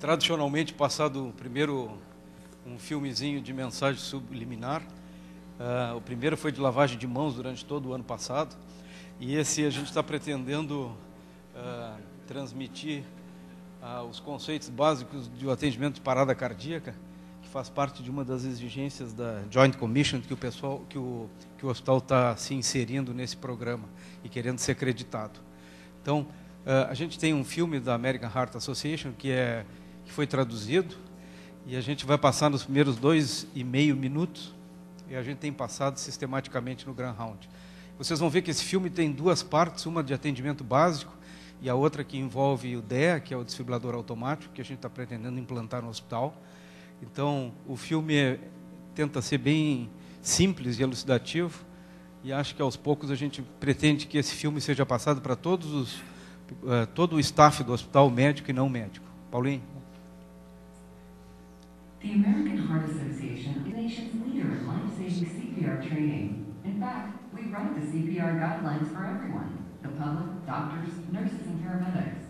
tradicionalmente passado primeiro um filmezinho de mensagem subliminar. O primeiro foi de lavagem de mãos durante todo o ano passado. E esse a gente está pretendendo transmitir os conceitos básicos do atendimento de parada cardíaca, que faz parte de uma das exigências da Joint Commission que o hospital está se inserindo nesse programa e querendo ser acreditado. Então, a gente tem um filme da American Heart Association que foi traduzido, e a gente vai passar nos primeiros 2,5 minutos, e a gente tem passado sistematicamente no Grand Round. Vocês vão ver que esse filme tem duas partes, uma de atendimento básico e a outra que envolve o DEA, que é o desfibrilador automático, que a gente está pretendendo implantar no hospital. Então, o filme tenta ser bem simples e elucidativo, e acho que aos poucos a gente pretende que esse filme seja passado para todo o staff do hospital, médico e não médico. Paulinho? The American Heart Association is the nation's leader in life-saving CPR training. In fact, we write the CPR guidelines for everyone, the public, doctors, nurses, and paramedics.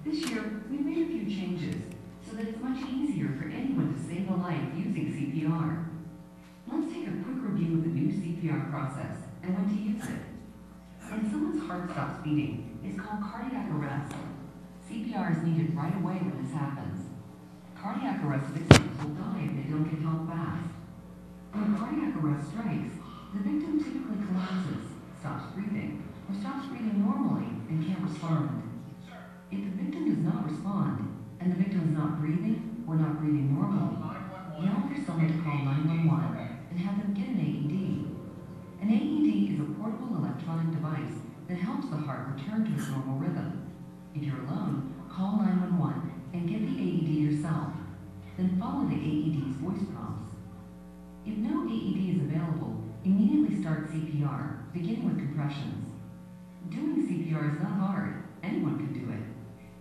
This year, we've made a few changes so that it's much easier for anyone to save a life using CPR. Let's take a quick review of the new CPR process and when to use it. When someone's heart stops beating, it's called cardiac arrest. CPR is needed right away when this happens. Cardiac arrest victims will die if they don't get help fast. When cardiac arrest strikes, the victim typically collapses, stops breathing, or stops breathing normally and can't respond. If the victim does not respond, and the victim is not breathing or not breathing normally, yell for someone to call 911 and have them get an AED. An AED is a portable electronic device that helps the heart return to its normal rhythm. If you're alone, call 911 and get the AED yourself. Then follow the AED's voice prompts. If no AED is available, immediately start CPR, beginning with compressions. Doing CPR is not hard. Anyone can do it.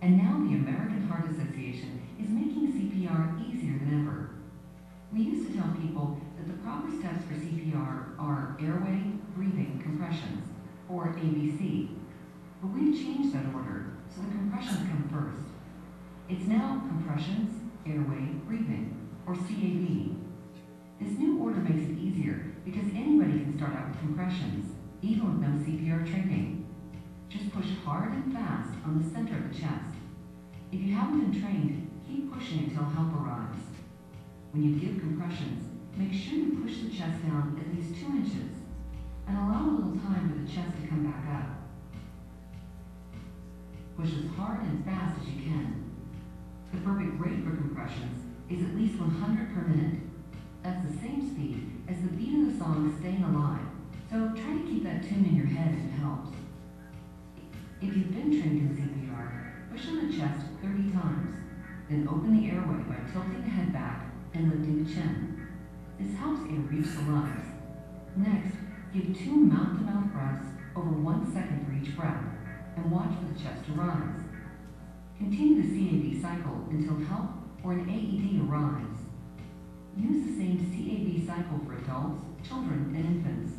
And now the American Heart Association is making CPR easier than ever. We used to tell people that the proper steps for CPR are airway, breathing, compressions, or ABC. But we've changed that order, so the compressions come first. It's now compressions, airway, breathing, or CAB. This new order makes it easier because anybody can start out with compressions, even with no CPR training. Just push hard and fast on the center of the chest. If you haven't been trained, keep pushing until help arrives. When you give compressions, make sure you push the chest down at least 2 inches and allow a little time for the chest to come back up. Push as hard and fast as you can. The perfect rate for compressions is at least 100 per minute. That's the same speed as the beat of the song Staying Alive, so try to keep that tune in your head if it helps. If you've been trained in CPR, push on the chest 30 times, then open the airway by tilting the head back and lifting the chin. This helps air reach the lungs. Next, give 2 mouth-to-mouth breaths over 1 second for each breath, and watch for the chest to rise. Continue the CAB cycle until help or an AED arrives. Use the same CAB cycle for adults, children, and infants.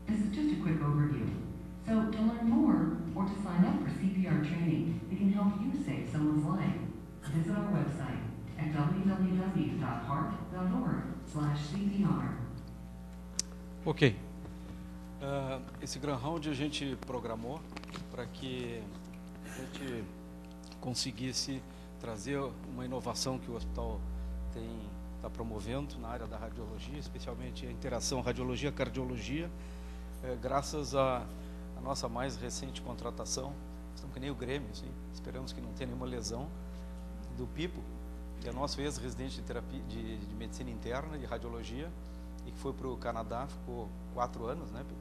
This is just a quick overview. So to learn more or to sign up for CPR training that can help you save someone's life, visit our website at www.heart.org/CPR. Ok. Esse Grand Round a gente programou para que a gente conseguisse trazer uma inovação que o hospital está promovendo na área da radiologia, especialmente a interação radiologia-cardiologia, graças à nossa mais recente contratação. Estamos que nem o Grêmio, assim, esperamos que não tenha nenhuma lesão, do Pipo, que é nosso ex-residente de terapia de medicina interna e radiologia, e que foi para o Canadá, ficou 4 anos, né, Pipo?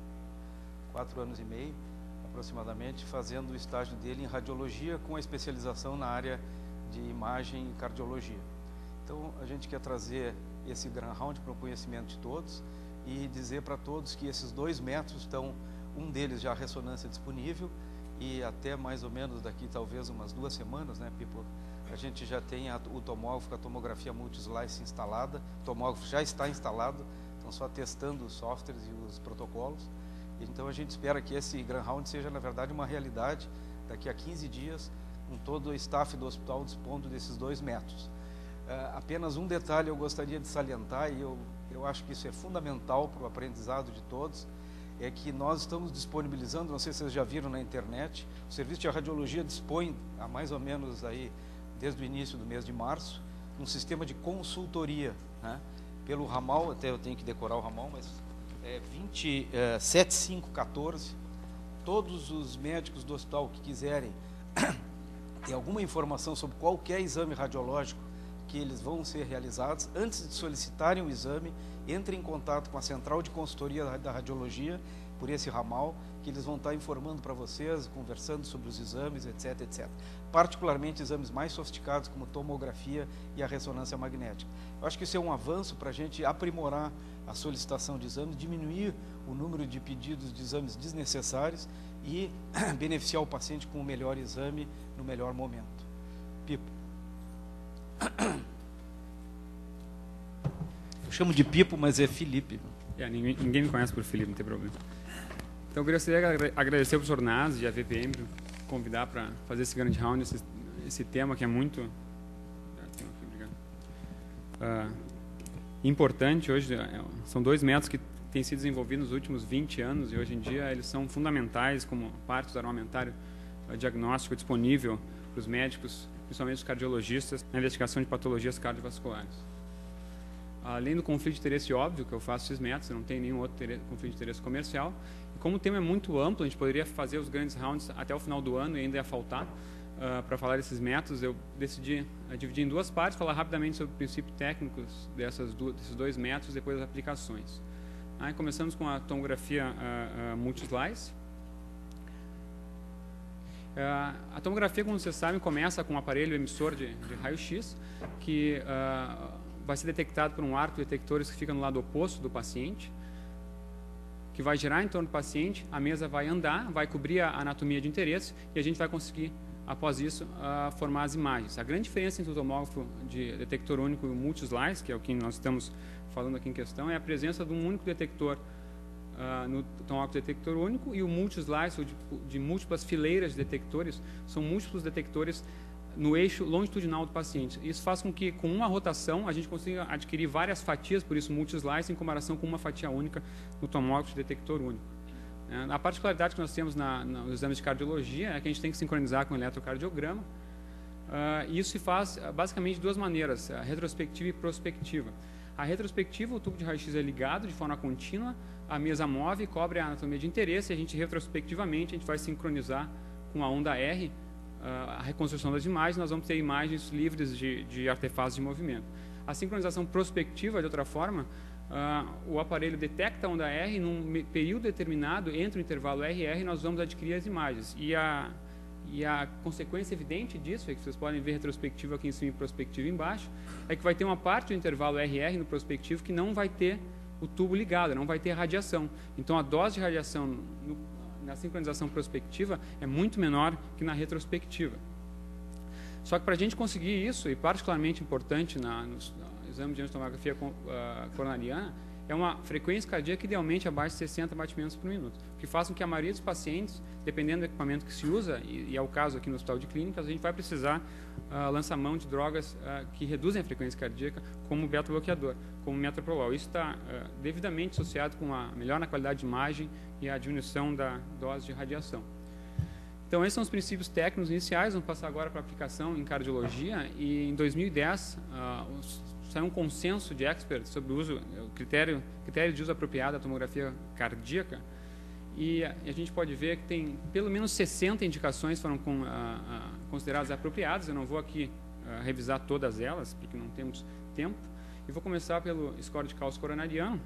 4 anos e meio, aproximadamente, fazendo o estágio dele em radiologia com a especialização na área de imagem e cardiologia. Então, a gente quer trazer esse Grand Round para o conhecimento de todos e dizer para todos que esses 2 métodos estão, um deles já a ressonância disponível, e até mais ou menos daqui talvez umas 2 semanas, né, Pipo, a gente já tem o tomógrafo, a tomografia multi-slice instalada, o tomógrafo já está instalado, estão só testando os softwares e os protocolos. Então a gente espera que esse Grand Round seja, na verdade, uma realidade daqui a 15 dias, com todo o staff do hospital dispondo desses 2 métodos. Apenas um detalhe eu gostaria de salientar, e eu acho que isso é fundamental para o aprendizado de todos, é que nós estamos disponibilizando, não sei se vocês já viram na internet, o Serviço de Radiologia dispõe, há mais ou menos aí, desde o início do mês de março, um sistema de consultoria, né? Pelo ramal, até eu tenho que decorar o ramal, mas é 27514, todos os médicos do hospital que quiserem ter alguma informação sobre qualquer exame radiológico que eles vão ser realizados, antes de solicitarem o exame, entrem em contato com a central de consultoria da radiologia, por esse ramal, que eles vão estar informando para vocês, conversando sobre os exames, etc, etc. Particularmente exames mais sofisticados, como tomografia e a ressonância magnética. Eu acho que isso é um avanço para a gente aprimorar a solicitação de exames, diminuir o número de pedidos de exames desnecessários e beneficiar o paciente com o melhor exame no melhor momento. Pipo. Eu chamo de Pipo, mas é Felipe. Ninguém me conhece por Felipe, não tem problema. Então, eu gostaria de agradecer ao professor Naz e à VPM por convidar para fazer esse grande round, esse tema que é muito importante hoje. São 2 métodos que têm sido desenvolvidos nos últimos 20 anos e hoje em dia eles são fundamentais como parte do armamentário diagnóstico disponível para os médicos, principalmente os cardiologistas, na investigação de patologias cardiovasculares. Além do conflito de interesse óbvio, que eu faço esses métodos, eu não tenho nenhum outro conflito de interesse comercial. E como o tema é muito amplo, a gente poderia fazer os grandes rounds até o final do ano e ainda ia faltar para falar desses métodos. Eu decidi dividir em 2 partes, falar rapidamente sobre os princípios técnicos desses 2 métodos, depois as aplicações. Aí começamos com a tomografia multi-slice. A tomografia, como vocês sabem, começa com um aparelho emissor de raio-x, que vai ser detectado por um arco de detectores que fica no lado oposto do paciente, que vai girar em torno do paciente, a mesa vai andar, vai cobrir a anatomia de interesse e a gente vai conseguir, após isso, formar as imagens. A grande diferença entre o tomógrafo de detector único e o multi-slice, que é o que nós estamos falando aqui em questão, é a presença de um único detector no tomógrafo de detector único, e o multi-slice, ou de múltiplas fileiras de detectores, são múltiplos detectores no eixo longitudinal do paciente. Isso faz com que, com uma rotação, a gente consiga adquirir várias fatias, por isso multi-slice, em comparação com uma fatia única no tomógrafo de detector único. A particularidade que nós temos nos exames de cardiologia é que a gente tem que sincronizar com o eletrocardiograma, e isso se faz basicamente de 2 maneiras, a retrospectiva e prospectiva. A retrospectiva, o tubo de raio-x é ligado de forma contínua, a mesa move, cobre a anatomia de interesse, e a gente retrospectivamente a gente vai sincronizar com a onda R, a reconstrução das imagens, nós vamos ter imagens livres de artefatos de movimento. A sincronização prospectiva, de outra forma, o aparelho detecta a onda R, num período determinado, entre o intervalo R e R, nós vamos adquirir as imagens. E a consequência evidente disso, é que vocês podem ver retrospectiva aqui em cima e prospectiva embaixo, é que vai ter uma parte do intervalo RR no prospectivo que não vai ter o tubo ligado, não vai ter radiação. Então, a dose de radiação na sincronização prospectiva é muito menor que na retrospectiva. Só que para a gente conseguir isso, e particularmente importante no exame de tomografia coronariana, é uma frequência cardíaca idealmente abaixo de 60 batimentos por minuto, o que faz com que a maioria dos pacientes, dependendo do equipamento que se usa, e é o caso aqui no Hospital de Clínicas, a gente vai precisar lançar mão de drogas que reduzem a frequência cardíaca, como o beta-bloqueador, como o metoprolol. Isso está devidamente associado com a melhora na qualidade de imagem e a diminuição da dose de radiação. Então, esses são os princípios técnicos iniciais. Vamos passar agora para a aplicação em cardiologia. E em 2010, saiu um consenso de experts sobre o critério de uso apropriado da tomografia cardíaca. E a gente pode ver que tem pelo menos 60 indicações foram consideradas apropriadas. Eu não vou aqui revisar todas elas, porque não temos tempo. E vou começar pelo score de cálcio coronariano,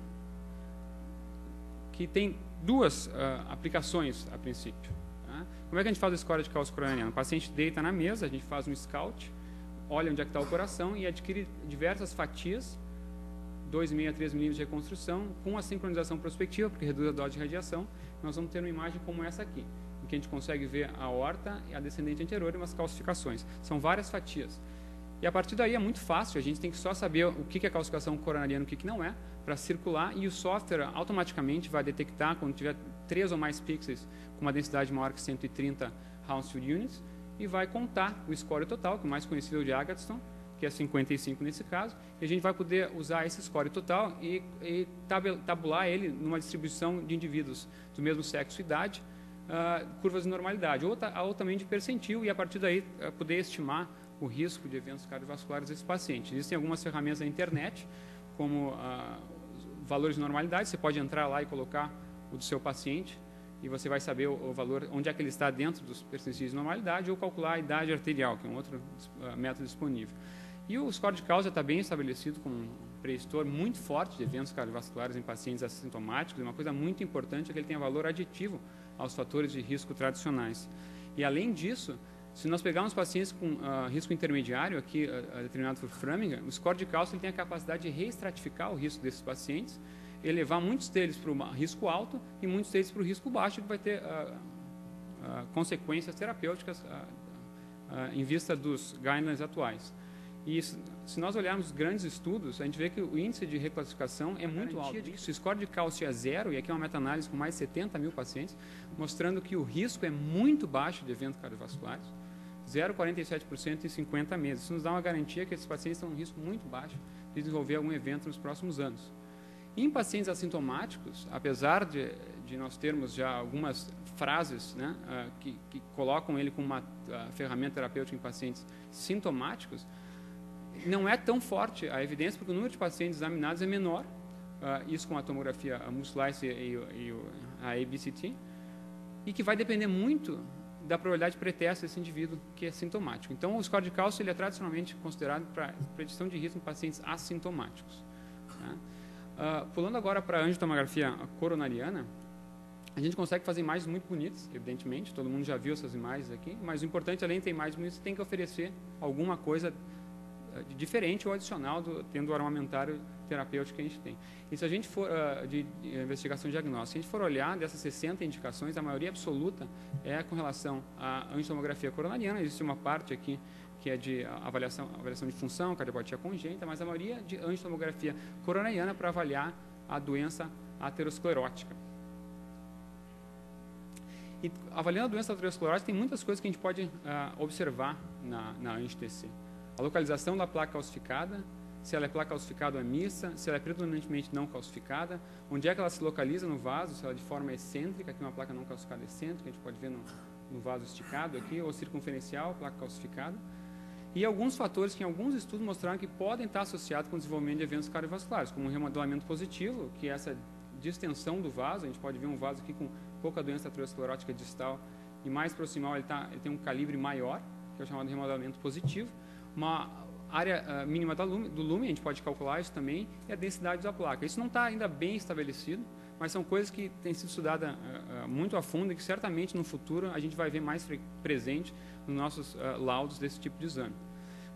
que tem 2 aplicações a princípio. Tá? Como é que a gente faz o score de cálcio coronariano? O paciente deita na mesa, a gente faz um scout, olha onde é que está o coração e adquire diversas fatias, 2,5 a 3 milímetros de reconstrução, com a sincronização prospectiva, porque reduz a dose de radiação. Nós vamos ter uma imagem como essa aqui, em que a gente consegue ver a aorta e a descendente anterior e umas calcificações. São várias fatias. E a partir daí é muito fácil, a gente tem que só saber o que é calcificação coronariana e o que não é, para circular, e o software automaticamente vai detectar quando tiver 3 ou mais pixels com uma densidade maior que 130 Hounsfield Units, e vai contar o score total, que o mais conhecido é o de Agatston, que é 55 nesse caso, e a gente vai poder usar esse score total e tabular ele numa distribuição de indivíduos do mesmo sexo e idade, curvas de normalidade, ou também de percentil, e a partir daí poder estimar o risco de eventos cardiovasculares desses pacientes. Existem algumas ferramentas na internet, como valores de normalidade, você pode entrar lá e colocar o do seu paciente, e você vai saber o valor, onde é que ele está dentro dos percentis de normalidade, ou calcular a idade arterial, que é um outro método disponível. E o score de causa está bem estabelecido como um predistor muito forte de eventos cardiovasculares em pacientes assintomáticos, e uma coisa muito importante é que ele tenha valor aditivo aos fatores de risco tradicionais. E, além disso, se nós pegarmos pacientes com risco intermediário, aqui determinado por Framingham, o score de causa ele tem a capacidade de reestratificar o risco desses pacientes, elevar muitos deles para o risco alto e muitos deles para o risco baixo, que vai ter consequências terapêuticas em vista dos guidelines atuais. E se nós olharmos grandes estudos, a gente vê que o índice de reclassificação é muito alto. Se o score de cálcio é 0, e aqui é uma meta-análise com mais de 70 mil pacientes, mostrando que o risco é muito baixo de eventos cardiovasculares, 0,47% em 50 meses. Isso nos dá uma garantia que esses pacientes estão em risco muito baixo de desenvolver algum evento nos próximos anos. Em pacientes assintomáticos, apesar de nós termos já algumas frases, né, que colocam ele como uma ferramenta terapêutica em pacientes sintomáticos, não é tão forte a evidência, porque o número de pacientes examinados é menor, isso com a tomografia muscular e a ABCT, e que vai depender muito da probabilidade de pré-teste desse indivíduo que é sintomático. Então, o score de cálcio ele é tradicionalmente considerado para predição de risco em pacientes assintomáticos. Tá? Pulando agora para a angiotomografia coronariana, a gente consegue fazer imagens muito bonitas, evidentemente, todo mundo já viu essas imagens aqui, mas o importante, além de ter imagens bonitas, tem que oferecer alguma coisa diferente ou adicional tendo o armamentário terapêutico que a gente tem. E se a gente for de investigação diagnóstica, se a gente for olhar dessas 60 indicações, a maioria absoluta é com relação à angiotomografia coronariana. Existe uma parte aqui que é de avaliação de função, cardiopatia congênita, mas a maioria de angiotomografia coronariana para avaliar a doença aterosclerótica. E avaliando a doença aterosclerótica, tem muitas coisas que a gente pode observar na angio-TC. A localização da placa calcificada, se ela é placa calcificada ou é mista, se ela é predominantemente não calcificada, onde é que ela se localiza no vaso, se ela é de forma excêntrica, aqui uma placa não calcificada excêntrica, a gente pode ver no vaso esticado aqui, ou circunferencial, placa calcificada. E alguns fatores que em alguns estudos mostraram que podem estar associados com o desenvolvimento de eventos cardiovasculares, como o remodelamento positivo, que é essa distensão do vaso, a gente pode ver um vaso aqui com pouca doença aterosclerótica distal, e mais proximal ele tem um calibre maior, que é o chamado remodelamento positivo. Uma área mínima do lume, a gente pode calcular isso também, e a densidade da placa. Isso não está ainda bem estabelecido, mas são coisas que têm sido estudadas muito a fundo e que certamente no futuro a gente vai ver mais presente nos nossos laudos desse tipo de exame.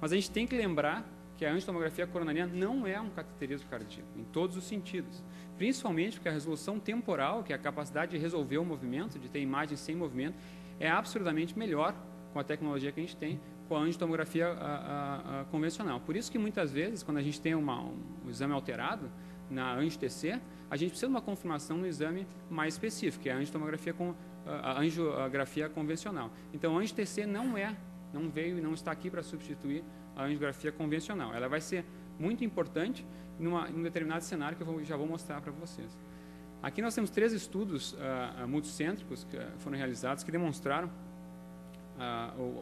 Mas a gente tem que lembrar que a angiotomografia coronariana não é um cateterismo cardíaco, em todos os sentidos. Principalmente porque a resolução temporal, que é a capacidade de resolver o movimento, de ter imagens sem movimento, é absurdamente melhor com a tecnologia que a gente tem, com a angiotomografia convencional. Por isso que muitas vezes, quando a gente tem um exame alterado na angio-TC, a gente precisa de uma confirmação no exame mais específico, que é a angiografia convencional. Então, a angio-TC não veio e não está aqui para substituir a angiografia convencional. Ela vai ser muito importante num determinado cenário que eu já vou mostrar para vocês. Aqui nós temos 3 estudos multicêntricos que foram realizados que demonstraram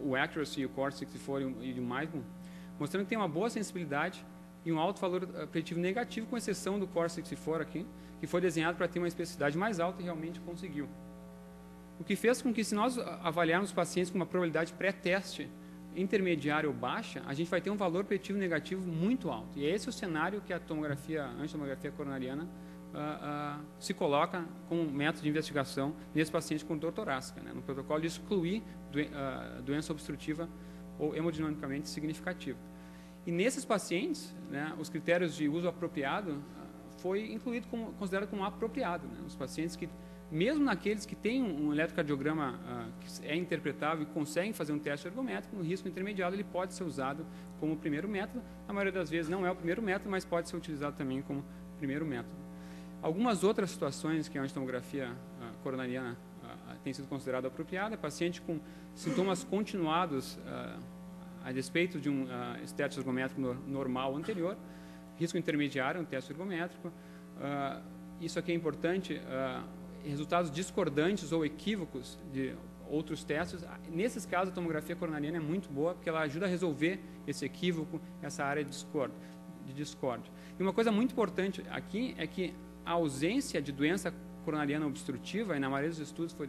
o Accuracy, o Core 64 e o MAIBO, mostrando que tem uma boa sensibilidade e um alto valor preditivo negativo, com exceção do Core 64 aqui, que foi desenhado para ter uma especificidade mais alta e realmente conseguiu. O que fez com que, se nós avaliarmos pacientes com uma probabilidade pré-teste intermediária ou baixa, a gente vai ter um valor preditivo negativo muito alto. E é esse o cenário que a angiotomografia coronariana se coloca como método de investigação nesse paciente com dor torácica, né, no protocolo de excluir doença obstrutiva ou hemodinamicamente significativa. E nesses pacientes, né, os critérios de uso apropriado foi considerado como apropriado. Né, os pacientes que, mesmo naqueles que têm um eletrocardiograma que é interpretável e conseguem fazer um teste ergométrico, no risco intermediário ele pode ser usado como primeiro método. A maioria das vezes não é o primeiro método, mas pode ser utilizado também como primeiro método. Algumas outras situações que a angiotomografia coronariana tem sido considerada apropriada. Paciente com sintomas continuados a despeito de um teste ergométrico normal anterior, risco intermediário, um teste ergométrico. Isso aqui é importante, resultados discordantes ou equívocos de outros testes. Nesses casos, a tomografia coronariana é muito boa, porque ela ajuda a resolver esse equívoco, essa área de discórdia. E uma coisa muito importante aqui é que a ausência de doença coronariana obstrutiva, e na maioria dos estudos foi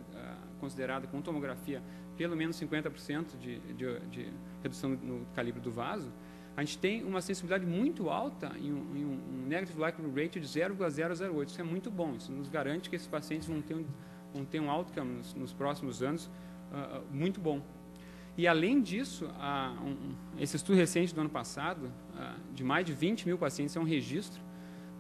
considerada com tomografia pelo menos 50% de redução no calibre do vaso, a gente tem uma sensibilidade muito alta em um negative likelihood rate de 0,008. Isso é muito bom. Isso nos garante que esses pacientes vão ter um outcome nos próximos anos muito bom. E, além disso, esse estudo recente do ano passado, de mais de 20 mil pacientes, é um registro,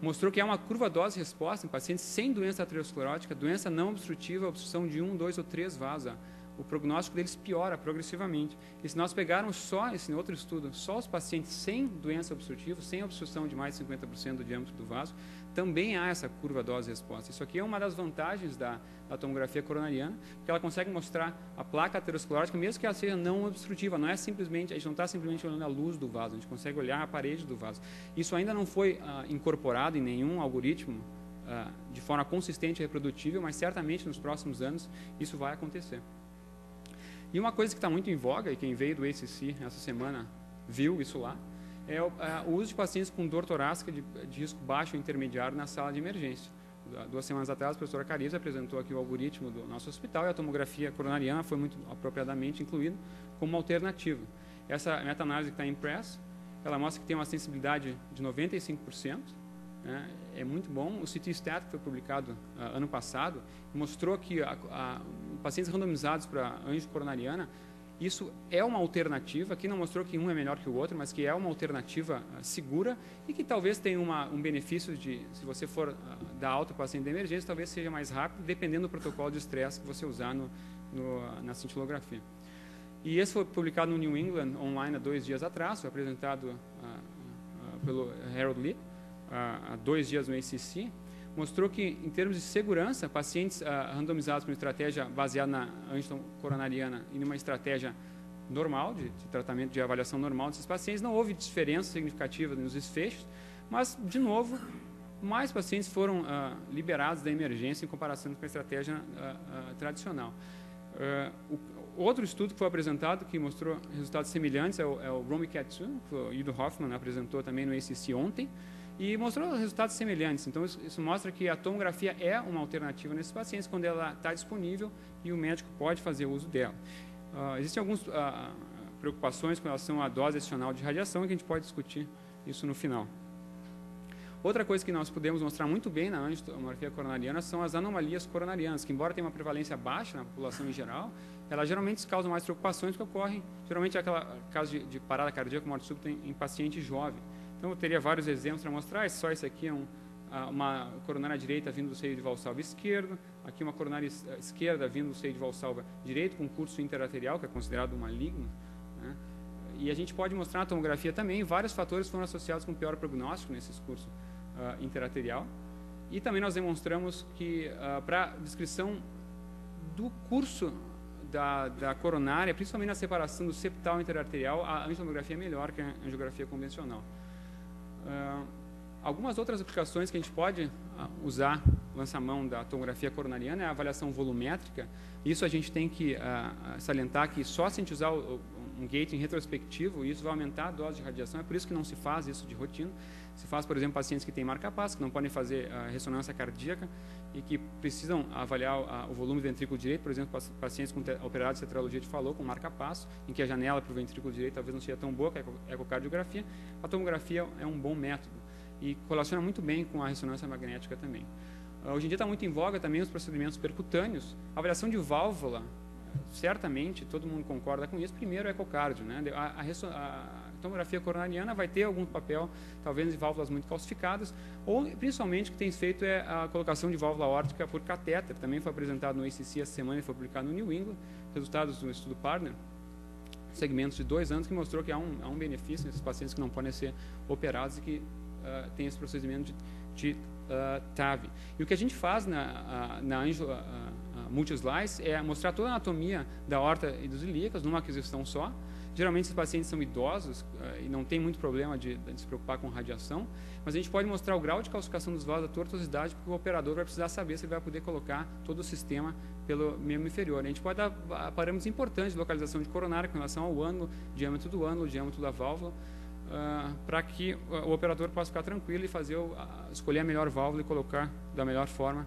mostrou que há uma curva dose-resposta em pacientes sem doença aterosclerótica, doença não obstrutiva, obstrução de 1, 2 ou 3 vasos. O prognóstico deles piora progressivamente. E se nós pegarmos só, esse outro estudo, só os pacientes sem doença obstrutiva, sem obstrução de mais de 50% do diâmetro do vaso, também há essa curva dose-resposta. Isso aqui é uma das vantagens da tomografia coronariana, porque ela consegue mostrar a placa aterosclerótica, mesmo que ela seja não obstrutiva. Não é simplesmente, a gente não está simplesmente olhando a luz do vaso, a gente consegue olhar a parede do vaso. Isso ainda não foi incorporado em nenhum algoritmo de forma consistente e reprodutível, mas certamente nos próximos anos isso vai acontecer. E uma coisa que está muito em voga, e quem veio do ACC essa semana viu isso lá, é o uso de pacientes com dor torácica de risco baixo ou intermediário na sala de emergência. 2 semanas atrás, a professora Cariza apresentou aqui o algoritmo do nosso hospital e a tomografia coronariana foi muito apropriadamente incluída como uma alternativa. Essa meta-análise que está em Press, ela mostra que tem uma sensibilidade de 95%, né? É muito bom. O CT Stat, que foi publicado ano passado, mostrou que pacientes randomizados para anjo coronariana, isso é uma alternativa. Aqui não mostrou que um é melhor que o outro, mas que é uma alternativa segura e que talvez tenha um benefício de, se você for dar alta para o paciente de emergência, talvez seja mais rápido, dependendo do protocolo de estresse que você usar na cintilografia. E esse foi publicado no New England online há 2 dias atrás, foi apresentado pelo Harold Lee, há 2 dias no ACC, mostrou que, em termos de segurança, pacientes randomizados para uma estratégia baseada na angio coronariana e numa estratégia normal, de tratamento de avaliação normal desses pacientes, não houve diferença significativa nos desfechos, mas, de novo, mais pacientes foram liberados da emergência em comparação com a estratégia tradicional. Outro estudo que foi apresentado, que mostrou resultados semelhantes, é o Romikatsu, que o Ido Hoffman apresentou também no ACC ontem, e mostrou resultados semelhantes. Então, isso mostra que a tomografia é uma alternativa nesses pacientes quando ela está disponível e o médico pode fazer uso dela. Existem algumas preocupações com relação à dose adicional de radiação, e que a gente pode discutir isso no final. Outra coisa que nós podemos mostrar muito bem na angiotomografia coronariana são as anomalias coronarianas, que, embora tenham uma prevalência baixa na população em geral, elas geralmente causam mais preocupações, que ocorrem, geralmente, aquele caso de parada cardíaca, morte súbita em paciente jovem. Então, eu teria vários exemplos para mostrar. Só esse aqui é uma coronária direita vindo do seio de valsalva esquerdo, aqui uma coronária esquerda vindo do seio de valsalva direito, com curso interarterial, que é considerado um maligno, né? E a gente pode mostrar na tomografia também vários fatores foram associados com pior prognóstico nesses cursos interarterial. E também nós demonstramos que, para descrição do curso da coronária, principalmente na separação do septal interarterial, a angiotomografia é melhor que a angiografia convencional. Algumas outras aplicações que a gente pode usar, lança-mão da tomografia coronariana, é a avaliação volumétrica. Isso a gente tem que salientar que só se a gente usar um gating retrospectivo, isso vai aumentar a dose de radiação. É por isso que não se faz isso de rotina. Se faz, por exemplo, pacientes que têm marca-passo, que não podem fazer ressonância cardíaca e que precisam avaliar o volume do ventrículo direito, por exemplo, pacientes operados de tetralogia de Fallot com marca-passo, em que a janela para o ventrículo direito talvez não seja tão boa que a ecocardiografia. A tomografia é um bom método e correlaciona muito bem com a ressonância magnética também. Hoje em dia está muito em voga também os procedimentos percutâneos. A avaliação de válvula, certamente, todo mundo concorda com isso. Primeiro, o ecocardio, né? A tomografia coronariana vai ter algum papel, talvez, em válvulas muito calcificadas, ou, principalmente, o que tem feito é a colocação de válvula aórtica por catéter. Também foi apresentado no ACC essa semana e foi publicado no New England, resultados do estudo Partner, segmentos de 2 anos, que mostrou que há um benefício nesses pacientes que não podem ser operados e que têm esse procedimento de TAV. E o que a gente faz na multi-slice, é mostrar toda a anatomia da aorta e dos ilíacos numa aquisição só. Geralmente, esses pacientes são idosos e não tem muito problema de se preocupar com radiação, mas a gente pode mostrar o grau de calcificação dos vasos, a tortuosidade, porque o operador vai precisar saber se ele vai poder colocar todo o sistema pelo membro inferior. A gente pode dar parâmetros importantes de localização de coronária com relação ao ângulo, diâmetro do ângulo, diâmetro da válvula, para que o operador possa ficar tranquilo e escolher a melhor válvula e colocar da melhor forma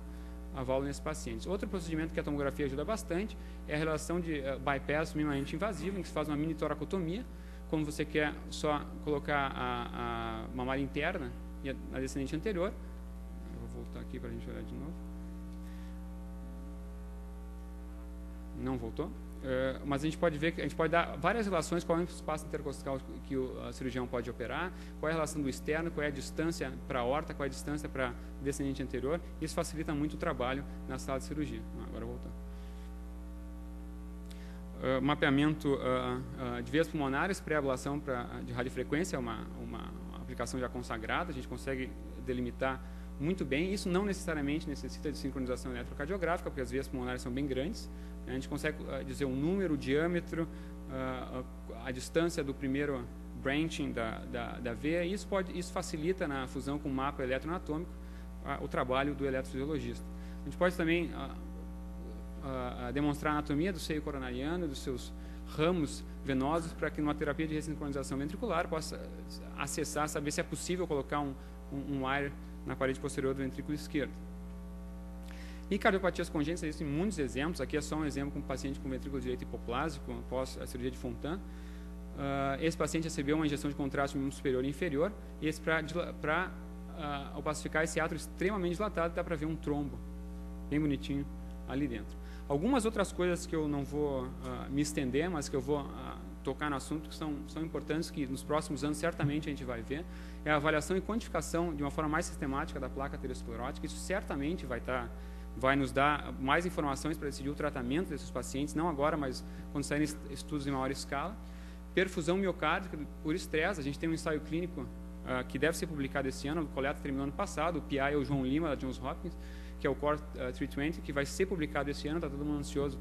a válvula nesses pacientes. Outro procedimento que a tomografia ajuda bastante é a relação de bypass minimamente invasivo, em que se faz uma mini toracotomia, quando você quer só colocar a mamária interna e a descendente anterior. Eu vou voltar aqui para a gente olhar de novo. Não voltou? Mas a gente pode ver que a gente pode dar várias relações, qual é o espaço intercostal que o cirurgião pode operar, qual é a relação do externo, qual é a distância para a aorta, qual é a distância para a descendente anterior. Isso facilita muito o trabalho na sala de cirurgia. Agora voltar. Mapeamento de veias pulmonares, pré-ablação de radiofrequência, é uma aplicação já consagrada, a gente consegue delimitar muito bem. Isso não necessariamente necessita de sincronização eletrocardiográfica, porque as veias pulmonares são bem grandes. A gente consegue dizer um número, o diâmetro, a distância do primeiro branching da veia, e isso facilita na fusão com o mapa eletroanatômico o trabalho do eletrofisiologista. A gente pode também demonstrar a anatomia do seio coronariano, dos seus ramos venosos, para que numa terapia de ressincronização ventricular possa acessar, saber se é possível colocar um wire na parede posterior do ventrículo esquerdo. E cardiopatias congênitas, existem muitos exemplos. Aqui é só um exemplo com um paciente com ventrículo direito hipoplásico após a cirurgia de Fontan. Esse paciente recebeu uma injeção de contraste no membro superior e inferior, e esse ao pacificar esse átrio extremamente dilatado, dá para ver um trombo bem bonitinho ali dentro. Algumas outras coisas que eu não vou me estender, mas que eu vou tocar no assunto, que são importantes, que nos próximos anos certamente a gente vai ver, é a avaliação e quantificação de uma forma mais sistemática da placa aterosclerótica. Isso certamente vai nos dar mais informações para decidir o tratamento desses pacientes, não agora, mas quando saírem estudos em maior escala. Perfusão miocárdica por estresse, a gente tem um ensaio clínico que deve ser publicado esse ano, o coleta terminou ano passado, o PI é o João Lima, da Johns Hopkins, que é o Core 320, que vai ser publicado esse ano, está todo mundo ansioso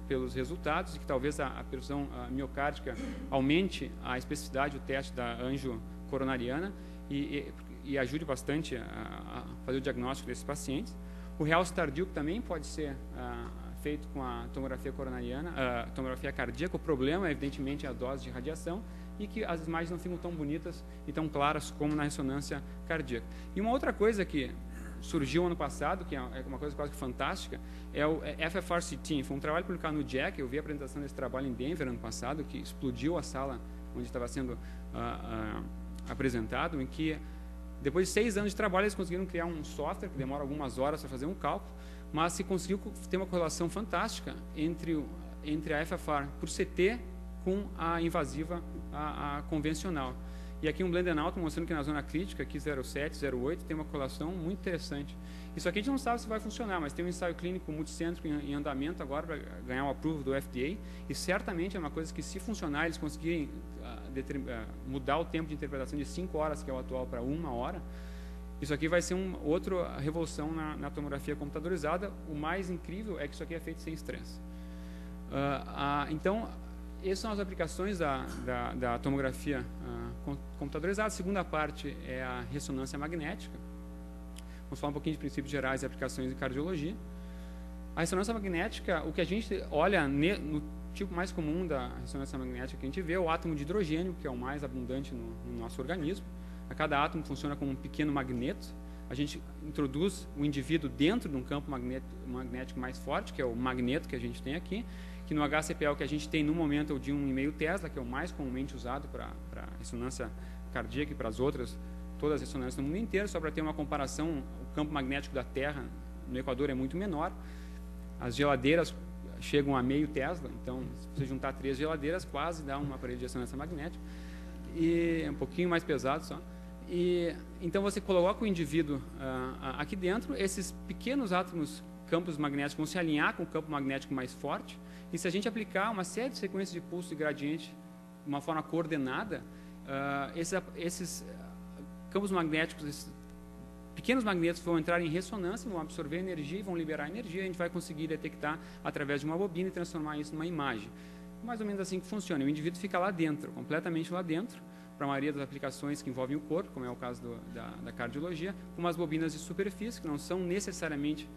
pelos resultados, e que talvez a perfusão miocárdica aumente a especificidade do teste da angiocoronariana e ajude bastante a fazer o diagnóstico desses pacientes. O realce tardio também pode ser feito com a tomografia coronariana, tomografia cardíaca. O problema, evidentemente, é a dose de radiação, e que as imagens não ficam tão bonitas e tão claras como na ressonância cardíaca. E uma outra coisa que surgiu ano passado, que é uma coisa quase que fantástica, é o FFRCT. Foi um trabalho publicado no JACC. Eu vi a apresentação desse trabalho em Denver ano passado, que explodiu a sala onde estava sendo apresentado, em que depois de 6 anos de trabalho eles conseguiram criar um software que demora algumas horas para fazer um cálculo, mas se conseguiu ter uma correlação fantástica entre a FFR por CT com a invasiva, a convencional. E aqui um blended out mostrando que na zona crítica, aqui 0,7, 0,8, tem uma correlação muito interessante. Isso aqui a gente não sabe se vai funcionar, mas tem um ensaio clínico multicêntrico em andamento agora para ganhar o approval do FDA, e certamente é uma coisa que, se funcionar, eles conseguirem mudar o tempo de interpretação de 5 horas, que é o atual, para 1 hora, isso aqui vai ser outra revolução na tomografia computadorizada. O mais incrível é que isso aqui é feito sem estresse. Então, essas são as aplicações da tomografia computadorizada. A segunda parte é a ressonância magnética. Vamos falar um pouquinho de princípios gerais e aplicações em cardiologia. A ressonância magnética, o que a gente olha no tipo mais comum da ressonância magnética que a gente vê, é o átomo de hidrogênio, que é o mais abundante no nosso organismo. A cada átomo funciona como um pequeno magneto. A gente introduz o indivíduo dentro de um campo magnético mais forte, que é o magneto que a gente tem aqui, que no HCPL que a gente tem no momento é o de 1,5 Tesla, que é o mais comumente usado para ressonância cardíaca e para todas as ressonâncias no mundo inteiro. Só para ter uma comparação, o campo magnético da Terra no Equador é muito menor. As geladeiras chegam a 0,5 Tesla, então se você juntar 3 geladeiras, quase dá um aparelho de ressonância magnética, e é um pouquinho mais pesado só. Então você coloca o indivíduo aqui dentro, esses pequenos átomos, campos magnéticos, vão se alinhar com o campo magnético mais forte, e se a gente aplicar uma série de sequências de pulso e gradiente de uma forma coordenada, esses campos magnéticos pequenos magnetos vão entrar em ressonância, vão absorver energia e vão liberar energia, a gente vai conseguir detectar através de uma bobina e transformar isso numa imagem. Mais ou menos assim que funciona. O indivíduo fica lá dentro, completamente lá dentro, para a maioria das aplicações que envolvem o corpo, como é o caso da cardiologia, com umas bobinas de superfície, que não são necessariamente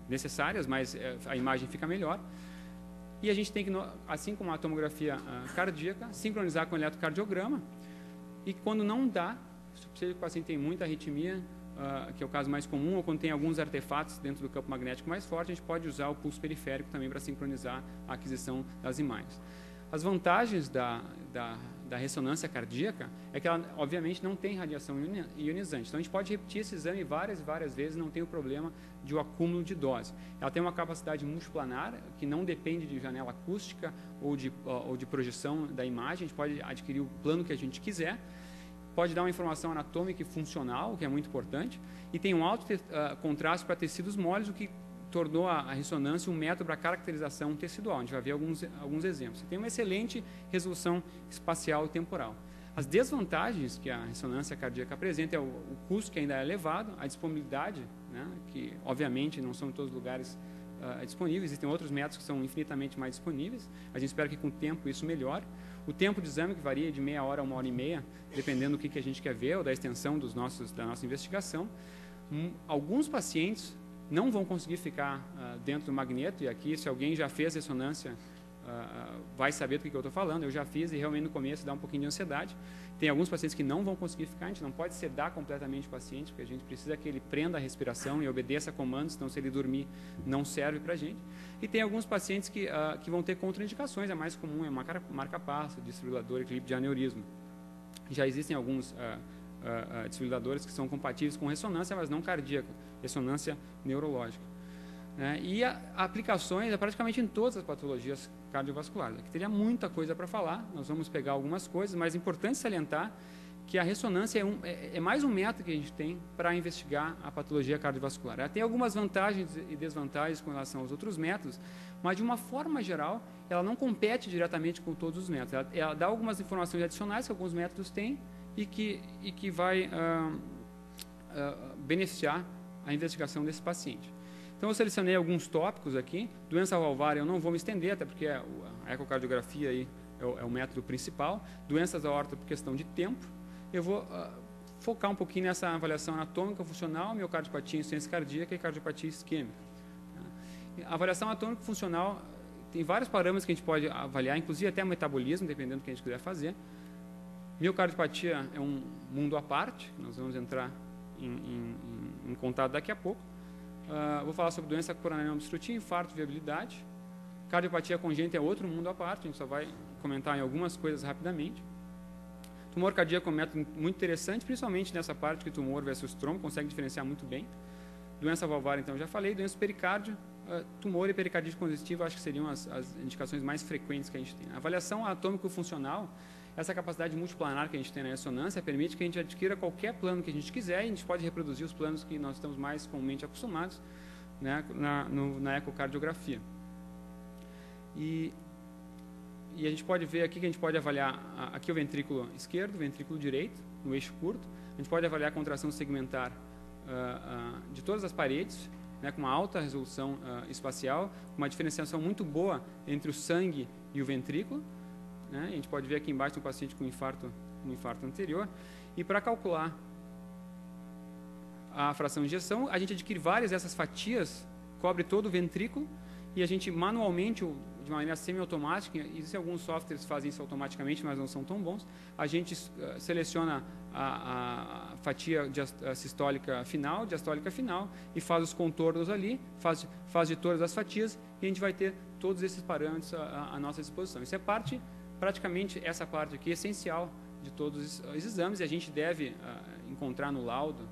necessárias, mas a imagem fica melhor. E a gente tem que, assim como a tomografia cardíaca, sincronizar com o eletrocardiograma. E quando não dá, se o paciente tem muita arritmia, que é o caso mais comum, ou quando tem alguns artefatos dentro do campo magnético mais forte, a gente pode usar o pulso periférico também para sincronizar a aquisição das imagens. As vantagens da ressonância cardíaca é que ela, obviamente, não tem radiação ionizante. Então, a gente pode repetir esse exame várias e várias vezes, não tem o problema de o acúmulo de dose. Ela tem uma capacidade multiplanar, que não depende de janela acústica ou de projeção da imagem. A gente pode adquirir o plano que a gente quiser. Pode dar uma informação anatômica e funcional, o que é muito importante. E tem um alto contraste para tecidos moles, o que tornou a ressonância um método para caracterização tecidual. A gente vai ver alguns exemplos. Tem uma excelente resolução espacial e temporal. As desvantagens que a ressonância cardíaca apresenta é o custo, que ainda é elevado, a disponibilidade, né, que obviamente não são em todos os lugares disponíveis, existem outros métodos que são infinitamente mais disponíveis. A gente espera que com o tempo isso melhore. O tempo de exame, que varia de meia hora a 1h30, dependendo do que a gente quer ver ou da extensão da nossa investigação. Alguns pacientes não vão conseguir ficar dentro do magneto, e aqui, se alguém já fez ressonância, vai saber do que eu estou falando. Eu já fiz e realmente no começo dá um pouquinho de ansiedade. Tem alguns pacientes que não vão conseguir ficar, a gente não pode sedar completamente o paciente, porque a gente precisa que ele prenda a respiração e obedeça a comandos, então se ele dormir não serve para a gente. E tem alguns pacientes que vão ter contraindicações, a mais comum é marca-passo, desfibrilador, equilíbrio de aneurisma. Já existem alguns desfibriladores que são compatíveis com ressonância, mas não cardíaca, ressonância neurológica. E aplicações praticamente em todas as patologias cardiovasculares. Aqui teria muita coisa para falar, nós vamos pegar algumas coisas, mas é importante salientar que a ressonância é mais um método que a gente tem para investigar a patologia cardiovascular. Ela tem algumas vantagens e desvantagens com relação aos outros métodos, mas de uma forma geral, ela não compete diretamente com todos os métodos. Ela dá algumas informações adicionais que alguns métodos têm e que vai beneficiar a investigação desse paciente. Então, eu selecionei alguns tópicos aqui. Doença valvar eu não vou me estender, até porque a ecocardiografia aí é o método principal. Doenças da aorta por questão de tempo. Eu vou focar um pouquinho nessa avaliação anatômica, funcional, miocardiopatia, insuficiência cardíaca e cardiopatia isquêmica. A avaliação anatômica funcional tem vários parâmetros que a gente pode avaliar, inclusive até o metabolismo, dependendo do que a gente quiser fazer. Miocardiopatia é um mundo à parte, nós vamos entrar em contato daqui a pouco. Vou falar sobre doença coronariana obstrutiva, infarto, viabilidade. Cardiopatia congênita é outro mundo à parte, a gente só vai comentar em algumas coisas rapidamente. Tumor cardíaco é um método muito interessante, principalmente nessa parte que tumor versus trombo, consegue diferenciar muito bem. Doença valvar, então, já falei. Doença pericárdio, tumor e pericardite congestiva, acho que seriam as indicações mais frequentes que a gente tem. A avaliação anatômico-funcional, essa capacidade multiplanar que a gente tem na ressonância, permite que a gente adquira qualquer plano que a gente quiser e a gente pode reproduzir os planos que nós estamos mais comumente acostumados, né, na ecocardiografia. E a gente pode ver aqui que a gente pode avaliar aqui o ventrículo esquerdo, o ventrículo direito, no eixo curto. A gente pode avaliar a contração segmentar de todas as paredes, né, com uma alta resolução espacial, uma diferenciação muito boa entre o sangue e o ventrículo. Né? A gente pode ver aqui embaixo um paciente com um infarto anterior. E para calcular a fração de ejeção, a gente adquire várias dessas fatias, cobre todo o ventrículo, e a gente manualmente, de maneira semiautomática, existem alguns softwares que fazem isso automaticamente, mas não são tão bons, a gente seleciona a fatia sistólica final, diastólica final, e faz os contornos ali, faz de todas as fatias, e a gente vai ter todos esses parâmetros à nossa disposição. Isso é praticamente essa parte aqui, essencial de todos os exames, e a gente deve encontrar no laudo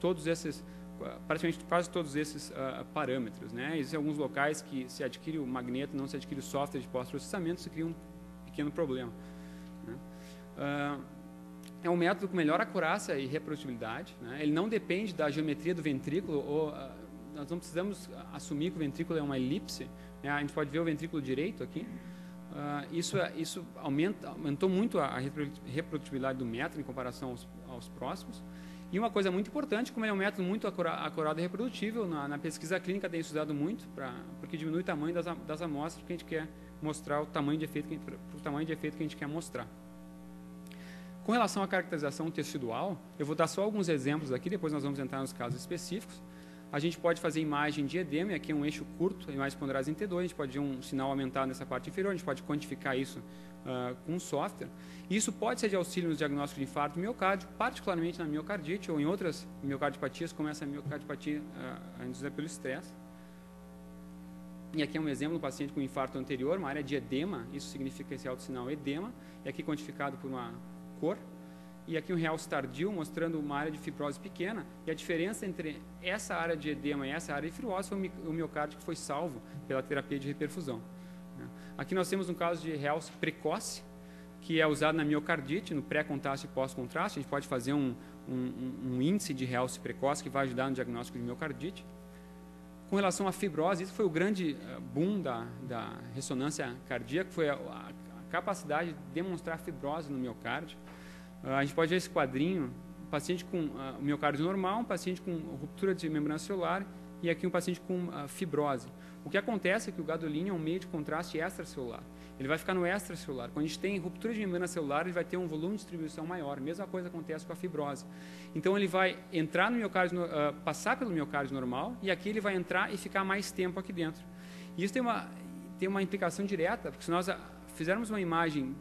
todos esses, praticamente quase todos esses parâmetros. Né? Existem alguns locais que se adquire o magneto, não se adquire o software de pós-processamento, se cria um pequeno problema. Né? É um método com melhor acurácia e reprodutibilidade. Né? Ele não depende da geometria do ventrículo, nós não precisamos assumir que o ventrículo é uma elipse. Né? A gente pode ver o ventrículo direito aqui. Isso aumentou muito a reprodutibilidade do método em comparação aos próximos. E uma coisa muito importante, como ele é um método muito acurado e reprodutível, na pesquisa clínica tem estudado muito, porque diminui o tamanho das amostras, porque a gente quer mostrar o tamanho de efeito que a gente quer mostrar. Com relação à caracterização tecidual, eu vou dar só alguns exemplos aqui, depois nós vamos entrar nos casos específicos. A gente pode fazer imagem de edema, e aqui é um eixo curto, imagens ponderadas em T2, a gente pode ver um sinal aumentado nessa parte inferior, a gente pode quantificar isso com software. Isso pode ser de auxílio no diagnóstico de infarto do miocárdio, particularmente na miocardite ou em outras miocardiopatias, como essa miocardipatia induzida pelo estresse. E aqui é um exemplo do paciente com infarto anterior, uma área de edema, isso significa esse autossinal edema, e aqui quantificado por uma cor. E aqui um realce tardio, mostrando uma área de fibrose pequena, e a diferença entre essa área de edema e essa área de fibrose foi o miocárdio que foi salvo pela terapia de reperfusão. Aqui nós temos um caso de realce precoce, que é usado na miocardite, no pré-contraste e pós-contraste. A gente pode fazer um índice de realce precoce que vai ajudar no diagnóstico de miocardite. Com relação à fibrose, isso foi o grande boom da ressonância cardíaca, foi a capacidade de demonstrar fibrose no miocárdio. A gente pode ver esse quadrinho, um paciente com miocárdio normal, um paciente com ruptura de membrana celular e aqui um paciente com fibrose. O que acontece é que o gadolínio é um meio de contraste extracelular. Ele vai ficar no extracelular. Quando a gente tem ruptura de membrana celular, ele vai ter um volume de distribuição maior. A mesma coisa acontece com a fibrose. Então, ele vai entrar no miocárdio, passar pelo miocárdio normal, e aqui ele vai entrar e ficar mais tempo aqui dentro. E isso tem uma implicação direta, porque se nós fizermos uma imagem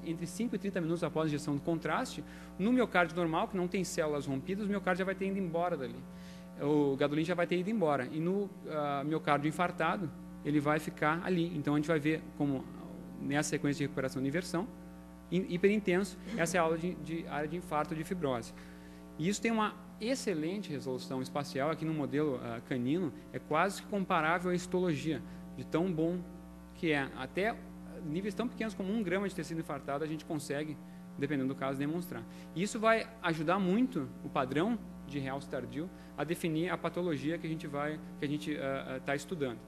entre 5 e 30 minutos após a injeção do contraste, no miocárdio normal, que não tem células rompidas, o miocárdio já vai ter ido embora dali. O gadolínio já vai ter ido embora. E no miocárdio infartado, ele vai ficar ali. Então, a gente vai ver como, nessa sequência de recuperação de inversão, hiperintenso, essa é a área de infarto de fibrose. E isso tem uma excelente resolução espacial. Aqui no modelo canino, é quase comparável à histologia, de tão bom que é. Até níveis tão pequenos como 1 grama de tecido infartado, a gente consegue, dependendo do caso, demonstrar. E isso vai ajudar muito o padrão de realce tardio a definir a patologia que a gente está estudando.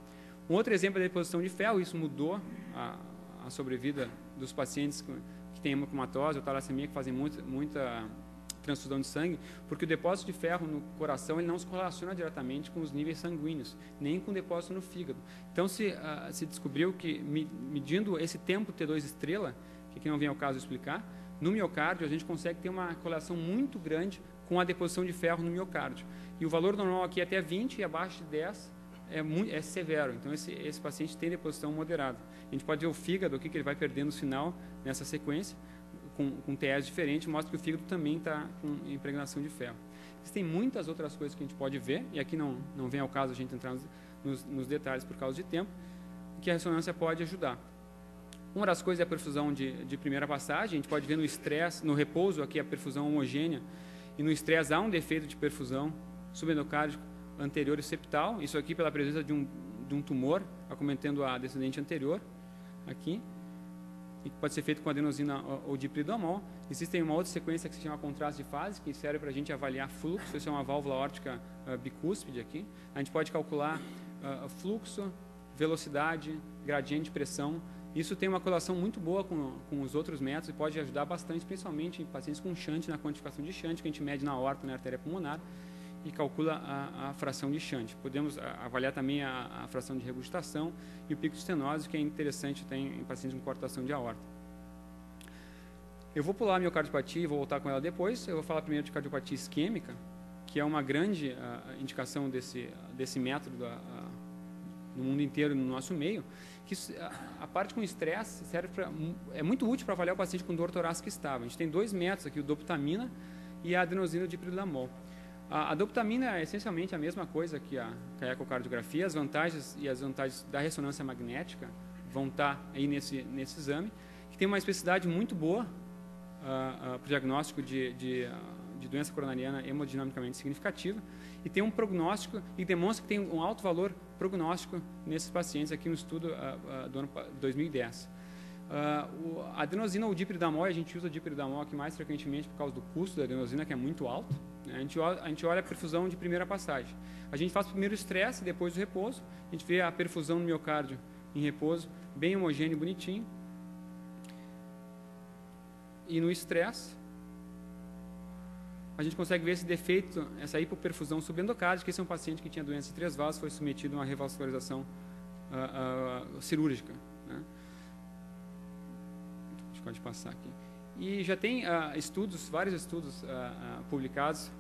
Um outro exemplo é a deposição de ferro. Isso mudou a sobrevida dos pacientes que têm hemocomatose ou talassemia, que fazem muita transfusão de sangue, porque o depósito de ferro no coração ele não se correlaciona diretamente com os níveis sanguíneos, nem com o depósito no fígado. Então, se descobriu que, medindo esse tempo T2 estrela, que aqui não vem ao caso explicar, no miocárdio a gente consegue ter uma correlação muito grande com a deposição de ferro no miocárdio. E o valor normal aqui é até 20 e abaixo de 10 é severo. Então, esse paciente tem deposição moderada. A gente pode ver o fígado, o que ele vai perdendo no final nessa sequência, com TS diferente, mostra que o fígado também está com impregnação de ferro. Existem muitas outras coisas que a gente pode ver, e aqui não vem ao caso a gente entrar nos detalhes por causa de tempo, que a ressonância pode ajudar. Uma das coisas é a perfusão de primeira passagem. A gente pode ver no estresse, no repouso, aqui a perfusão homogênea, e no estresse há um defeito de perfusão subendocárdico anterior e septal, isso aqui pela presença de um tumor, acometendo a descendente anterior, aqui, e que pode ser feito com adenosina ou dipridomol. Existe uma outra sequência que se chama contraste de fase, que serve para a gente avaliar fluxo. Isso é uma válvula órtica bicúspide aqui. A gente pode calcular fluxo, velocidade, gradiente de pressão. Isso tem uma correlação muito boa com os outros métodos e pode ajudar bastante, principalmente em pacientes com shunt, na quantificação de shunt, que a gente mede na aorta, na artéria pulmonar, e calcula a fração de shunt. Podemos avaliar também a fração de regurgitação e o pico de estenose, que é interessante em pacientes com coartação de aorta. Eu vou pular a miocardiopatia e vou voltar com ela depois. Eu vou falar primeiro de cardiopatia isquêmica, que é uma grande indicação desse método no mundo inteiro, no nosso meio, que a parte com estresse é muito útil para avaliar o paciente com dor torácica estável. A gente tem 2 métodos aqui, o dopamina e a adenosina diprilamol. A dopamina é essencialmente a mesma coisa que a ecocardiografia. As vantagens e as desvantagens da ressonância magnética vão estar aí nesse exame, que tem uma especificidade muito boa para o diagnóstico de doença coronariana hemodinamicamente significativa, e tem um prognóstico, e demonstra que tem um alto valor prognóstico nesses pacientes, aqui no estudo do ano 2010. A adenosina ou diprilamol, a gente usa o diprilamol aqui mais frequentemente por causa do custo da adenosina, que é muito alto. A gente olha a perfusão de primeira passagem. A gente faz primeiro o estresse, depois o repouso. A gente vê a perfusão no miocárdio em repouso, bem homogêneo e bonitinho. E no estresse, a gente consegue ver esse defeito, essa hipoperfusão subendocárdica. Esse é um paciente que tinha doença de 3 vasos, foi submetido a uma revascularização cirúrgica, né? A gente pode passar aqui. E já tem vários estudos publicados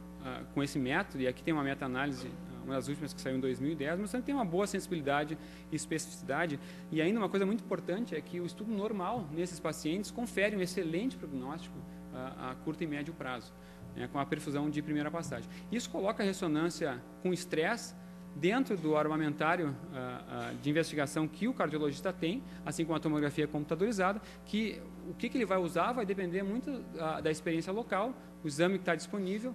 com esse método, e aqui tem uma meta-análise, uma das últimas que saiu em 2010, mostrando que tem uma boa sensibilidade e especificidade. E ainda uma coisa muito importante é que o estudo normal nesses pacientes confere um excelente prognóstico a curto e médio prazo, né, com a perfusão de primeira passagem. Isso coloca a ressonância com estresse dentro do armamentário de investigação que o cardiologista tem, assim como a tomografia computadorizada, que o que ele vai usar vai depender muito da experiência local, o exame que está disponível,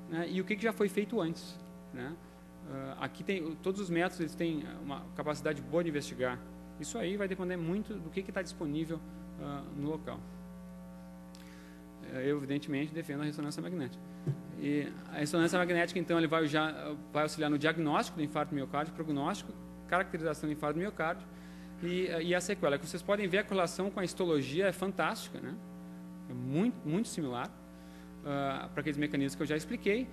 né, e o que já foi feito antes, né. Aqui tem todos os métodos, eles têm uma capacidade boa de investigar. Isso aí vai depender muito do que está disponível no local. Eu, evidentemente, defendo a ressonância magnética. E a ressonância magnética, então, ele vai auxiliar no diagnóstico do infarto do miocárdio, prognóstico, caracterização do infarto do miocárdio e a sequela. Que vocês podem ver, a correlação com a histologia é fantástica, né? É muito similar para aqueles mecanismos que eu já expliquei.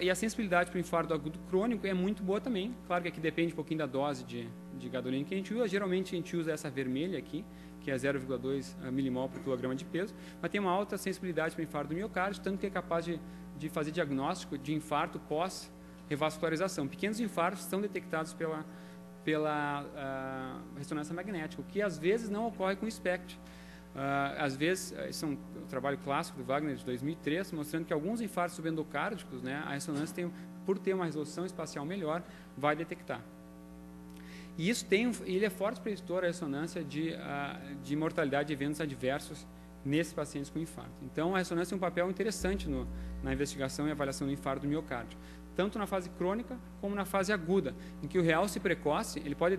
E a sensibilidade para o infarto agudo crônico é muito boa também. Claro que aqui depende um pouquinho da dose de gadolina que a gente usa. Geralmente a gente usa essa vermelha aqui, que é 0,2 milimol por quilograma de peso, mas tem uma alta sensibilidade para o infarto do miocárdio, tanto que é capaz de fazer diagnóstico de infarto pós-revascularização. Pequenos infartos são detectados pela ressonância magnética, o que às vezes não ocorre com o SPECT. Às vezes, isso é um trabalho clássico do Wagner de 2003, mostrando que alguns infartos subendocárdicos, né, a ressonância, por ter uma resolução espacial melhor, vai detectar. E isso ele é forte preditor à ressonância de mortalidade de eventos adversos nesses pacientes com infarto. Então, a ressonância tem um papel interessante na investigação e avaliação do infarto do miocárdio, tanto na fase crônica como na fase aguda, em que o realce precoce ele pode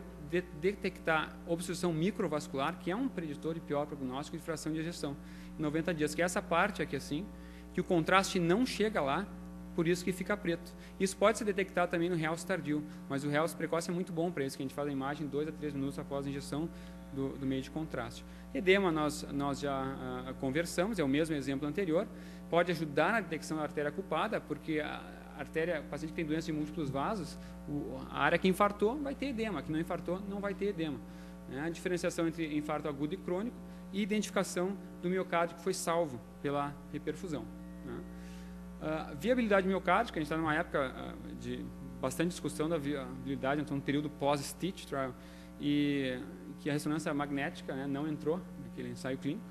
detectar obstrução microvascular, que é um preditor de pior prognóstico de fração de ejeção em 90 dias, que é essa parte aqui assim, que o contraste não chega lá, por isso que fica preto. Isso pode ser detectado também no realce tardio, mas o realce precoce é muito bom para isso, que a gente faz a imagem 2 a 3 minutos após a injeção do meio de contraste. Edema nós já conversamos, é o mesmo exemplo anterior, pode ajudar na detecção da artéria culpada, porque o paciente que tem doença de múltiplos vasos, a área que infartou vai ter edema, a que não infartou não vai ter edema. A diferenciação entre infarto agudo e crônico e identificação do miocárdio que foi salvo pela reperfusão. Viabilidade miocárdica, a gente está numa época de bastante discussão da viabilidade, então um período pós-stitch trial, e que a ressonância magnética, né, não entrou naquele ensaio clínico,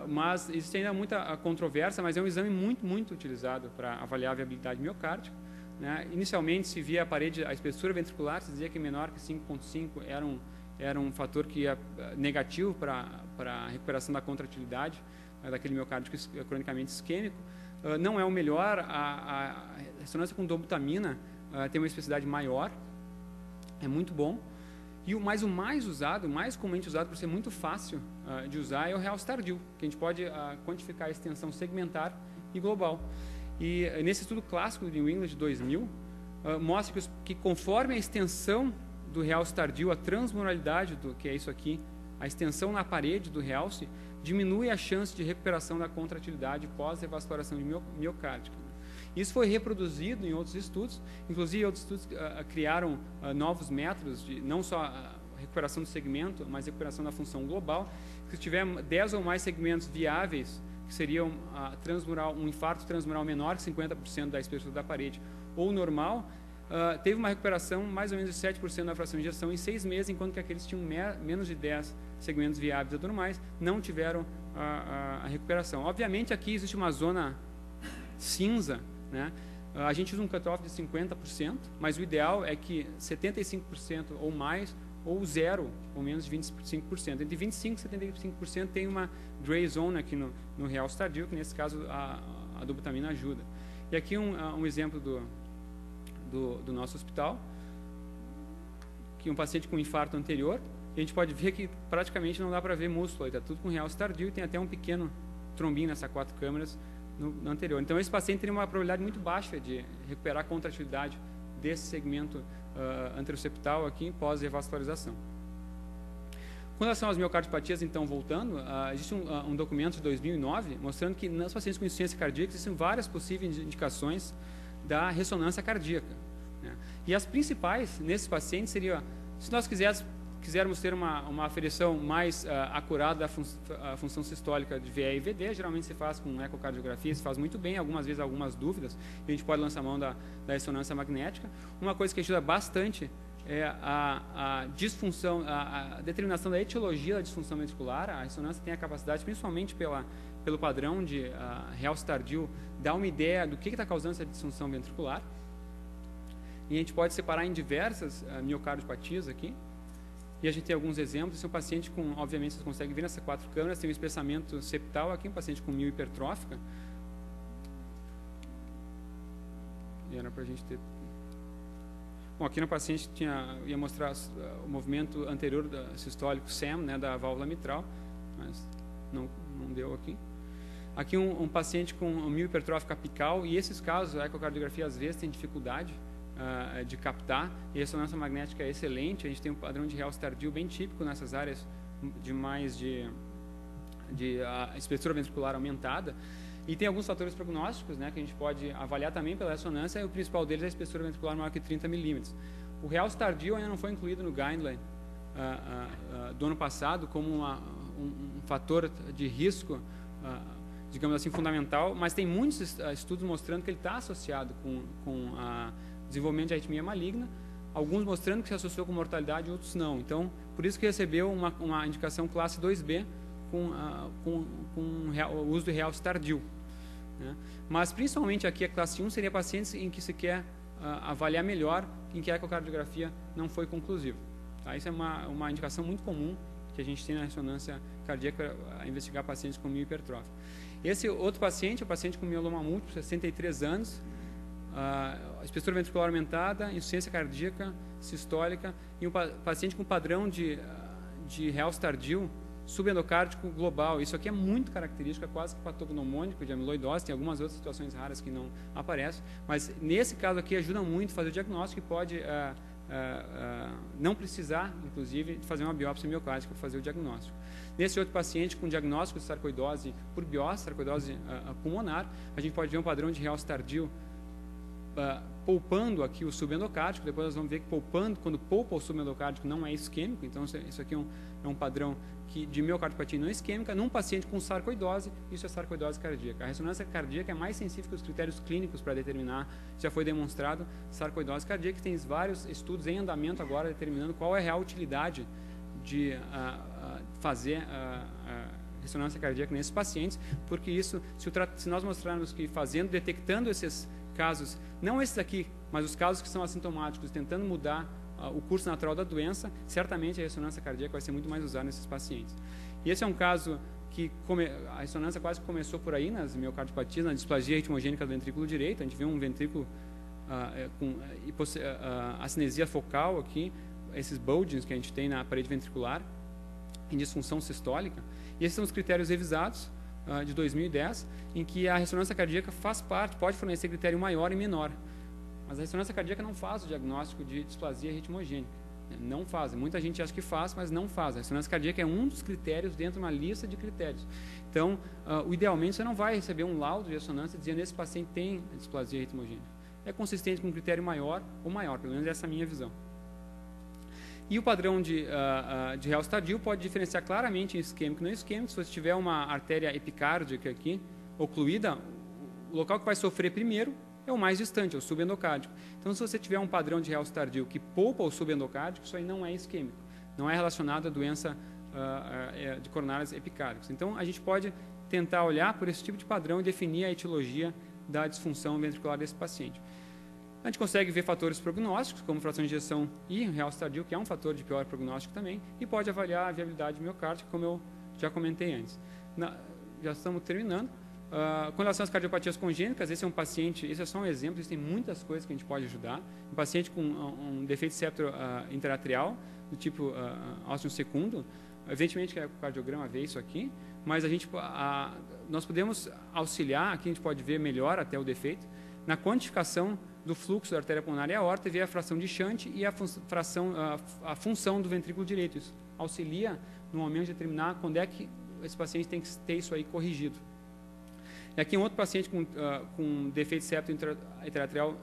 mas existe ainda muita controvérsia, mas é um exame muito utilizado para avaliar a viabilidade miocárdica, né. Inicialmente se via a espessura ventricular, se dizia que menor que 5,5 era um fator que ia negativo para a recuperação da contratilidade daquele miocárdio cronicamente isquêmico. Não é o melhor, a ressonância com dobutamina tem uma especificidade maior, é muito bom. Mas o mais usado, mais comumente usado, por ser muito fácil de usar, é o realce tardio, que a gente pode quantificar a extensão segmentar e global. E nesse estudo clássico do New England de 2000, mostra que conforme a extensão do realce tardio, a transmuralidade, que é isso aqui, a extensão na parede do realce, diminui a chance de recuperação da contratilidade pós-revascularização miocárdica. Isso foi reproduzido em outros estudos, inclusive outros estudos criaram novos métodos de não só a recuperação do segmento, mas recuperação da função global. Se tiver 10 ou mais segmentos viáveis, que seriam um infarto transmural menor que 50% da espessura da parede, ou normal, teve uma recuperação mais ou menos de 7% da fração de ejeção em 6 meses, enquanto que aqueles tinham menos de 10 segmentos viáveis anormais, não tiveram a recuperação. Obviamente, aqui existe uma zona cinza, né? A gente usa um cutoff de 50%, mas o ideal é que 75% ou mais, ou zero, ou menos de 25%. Entre 25% e 75% tem uma gray zone aqui no realce tardio, que nesse caso a dobutamina ajuda. E aqui um exemplo do nosso hospital, que um paciente com infarto anterior, a gente pode ver que praticamente não dá para ver músculo, está tudo com realce tardio, e tem até um pequeno trombinho nessas 4 câmeras no anterior. Então, esse paciente teria uma probabilidade muito baixa de recuperar a contratilidade desse segmento anteroseptal aqui pós-revascularização. Com relação às miocardiopatias, então, voltando, existe um documento de 2009 mostrando que nas pacientes com insuficiência cardíaca existem várias possíveis indicações da ressonância cardíaca, né? E as principais nesses pacientes seriam, se nós quisermos ter uma aferição mais acurada da função sistólica de VE e VD, geralmente se faz com ecocardiografia, se faz muito bem, algumas vezes algumas dúvidas, a gente pode lançar a mão da ressonância magnética. Uma coisa que ajuda bastante é a disfunção, a determinação da etiologia da disfunção ventricular. A ressonância tem a capacidade, principalmente pelo padrão de realce tardio, dar uma ideia do que está causando essa disfunção ventricular. E a gente pode separar em diversas miocardiopatias aqui. E a gente tem alguns exemplos. Esse é um paciente com, obviamente, vocês conseguem ver nessas 4 câmeras, tem um espessamento septal aqui, um paciente com miohipertrófica. E era para a gente ter... Bom, aqui no paciente ia mostrar o movimento anterior sistólico SAM, né, da válvula mitral, mas não deu aqui. Aqui um paciente com miohipertrófica apical, e esses casos, a ecocardiografia às vezes tem dificuldade de captar, e a ressonância magnética é excelente. A gente tem um padrão de realce tardio bem típico nessas áreas de espessura ventricular aumentada. E tem alguns fatores prognósticos, né, que a gente pode avaliar também pela ressonância, e o principal deles é a espessura ventricular maior que 30 milímetros. O realce tardio ainda não foi incluído no guideline do ano passado como um fator de risco, digamos assim, fundamental, mas tem muitos estudos mostrando que ele está associado com desenvolvimento de arritmia maligna, alguns mostrando que se associou com mortalidade, outros não. Então, por isso que recebeu uma indicação classe 2B com o uso do realce tardio, né? Mas, principalmente aqui, a classe 1 seria pacientes em que se quer avaliar melhor, em que a ecocardiografia não foi conclusiva. Tá? Isso é uma indicação muito comum que a gente tem na ressonância cardíaca a investigar pacientes com miohipertrófia. Esse outro paciente é o paciente com mieloma múltiplo, 63 anos, espessura ventricular aumentada, insuficiência cardíaca, sistólica, e um paciente com padrão de realce tardio subendocárdico global. Isso aqui é muito característico, é quase que patognomônico de amiloidose. Tem algumas outras situações raras que não aparecem, mas nesse caso aqui ajuda muito a fazer o diagnóstico e pode não precisar, inclusive, de fazer uma biópsia miocárdica para fazer o diagnóstico. Nesse outro paciente com diagnóstico de sarcoidose por biópsia, sarcoidose pulmonar, a gente pode ver um padrão de realce tardio poupando aqui o subendocárdico. Depois nós vamos ver que quando poupa o subendocárdico não é isquêmico. Então isso aqui é um padrão de miocardiopatia não isquêmica num paciente com sarcoidose. Isso é sarcoidose cardíaca. A ressonância cardíaca é mais sensível que os critérios clínicos para determinar, já foi demonstrado, sarcoidose cardíaca. Tem vários estudos em andamento agora determinando qual é a real utilidade de fazer ressonância cardíaca nesses pacientes, porque isso, se nós mostrarmos que detectando esses casos, não esses aqui, mas os casos que são assintomáticos, tentando mudar o curso natural da doença, certamente a ressonância cardíaca vai ser muito mais usada nesses pacientes. E esse é um caso que a ressonância quase que começou por aí, nas miocardiopatias, na displasia ritmogênica do ventrículo direito. A gente vê um ventrículo com acinesia focal aqui, esses bulgings que a gente tem na parede ventricular, em disfunção sistólica. E esses são os critérios revisados de 2010, em que a ressonância cardíaca faz parte, pode fornecer critério maior e menor. Mas a ressonância cardíaca não faz o diagnóstico de displasia ritmogênica. Não faz. Muita gente acha que faz, mas não faz. A ressonância cardíaca é um dos critérios dentro de uma lista de critérios. Então, idealmente, você não vai receber um laudo de ressonância dizendo que esse paciente tem displasia ritmogênica. É consistente com um critério maior ou maior, pelo menos essa é a minha visão. E o padrão de realce tardio pode diferenciar claramente em isquêmico e não isquêmico. Se você tiver uma artéria epicárdica aqui, ocluída, o local que vai sofrer primeiro é o mais distante, é o subendocárdico. Então, se você tiver um padrão de realce tardio que poupa o subendocárdico, isso aí não é isquêmico, não é relacionado à doença de coronárias epicárdicas. Então, a gente pode tentar olhar por esse tipo de padrão e definir a etiologia da disfunção ventricular desse paciente. A gente consegue ver fatores prognósticos, como fração de ejeção e realce tardio, que é um fator de pior prognóstico também, e pode avaliar a viabilidade miocárdica, como eu já comentei antes. Já estamos terminando. Com relação às cardiopatias congênitas, esse é um paciente, esse é só um exemplo, existem muitas coisas que a gente pode ajudar. Um paciente com um defeito septo interatrial, do tipo ósseo secundo, evidentemente que o cardiograma vê isso aqui, mas nós podemos auxiliar, aqui a gente pode ver melhor até o defeito, na quantificação do fluxo da artéria pulmonar e aorta, e ver a fração de shunt e a função do ventrículo direito. Isso auxilia no momento de determinar quando é que esse paciente tem que ter isso aí corrigido. E aqui um outro paciente com defeito septo interatrial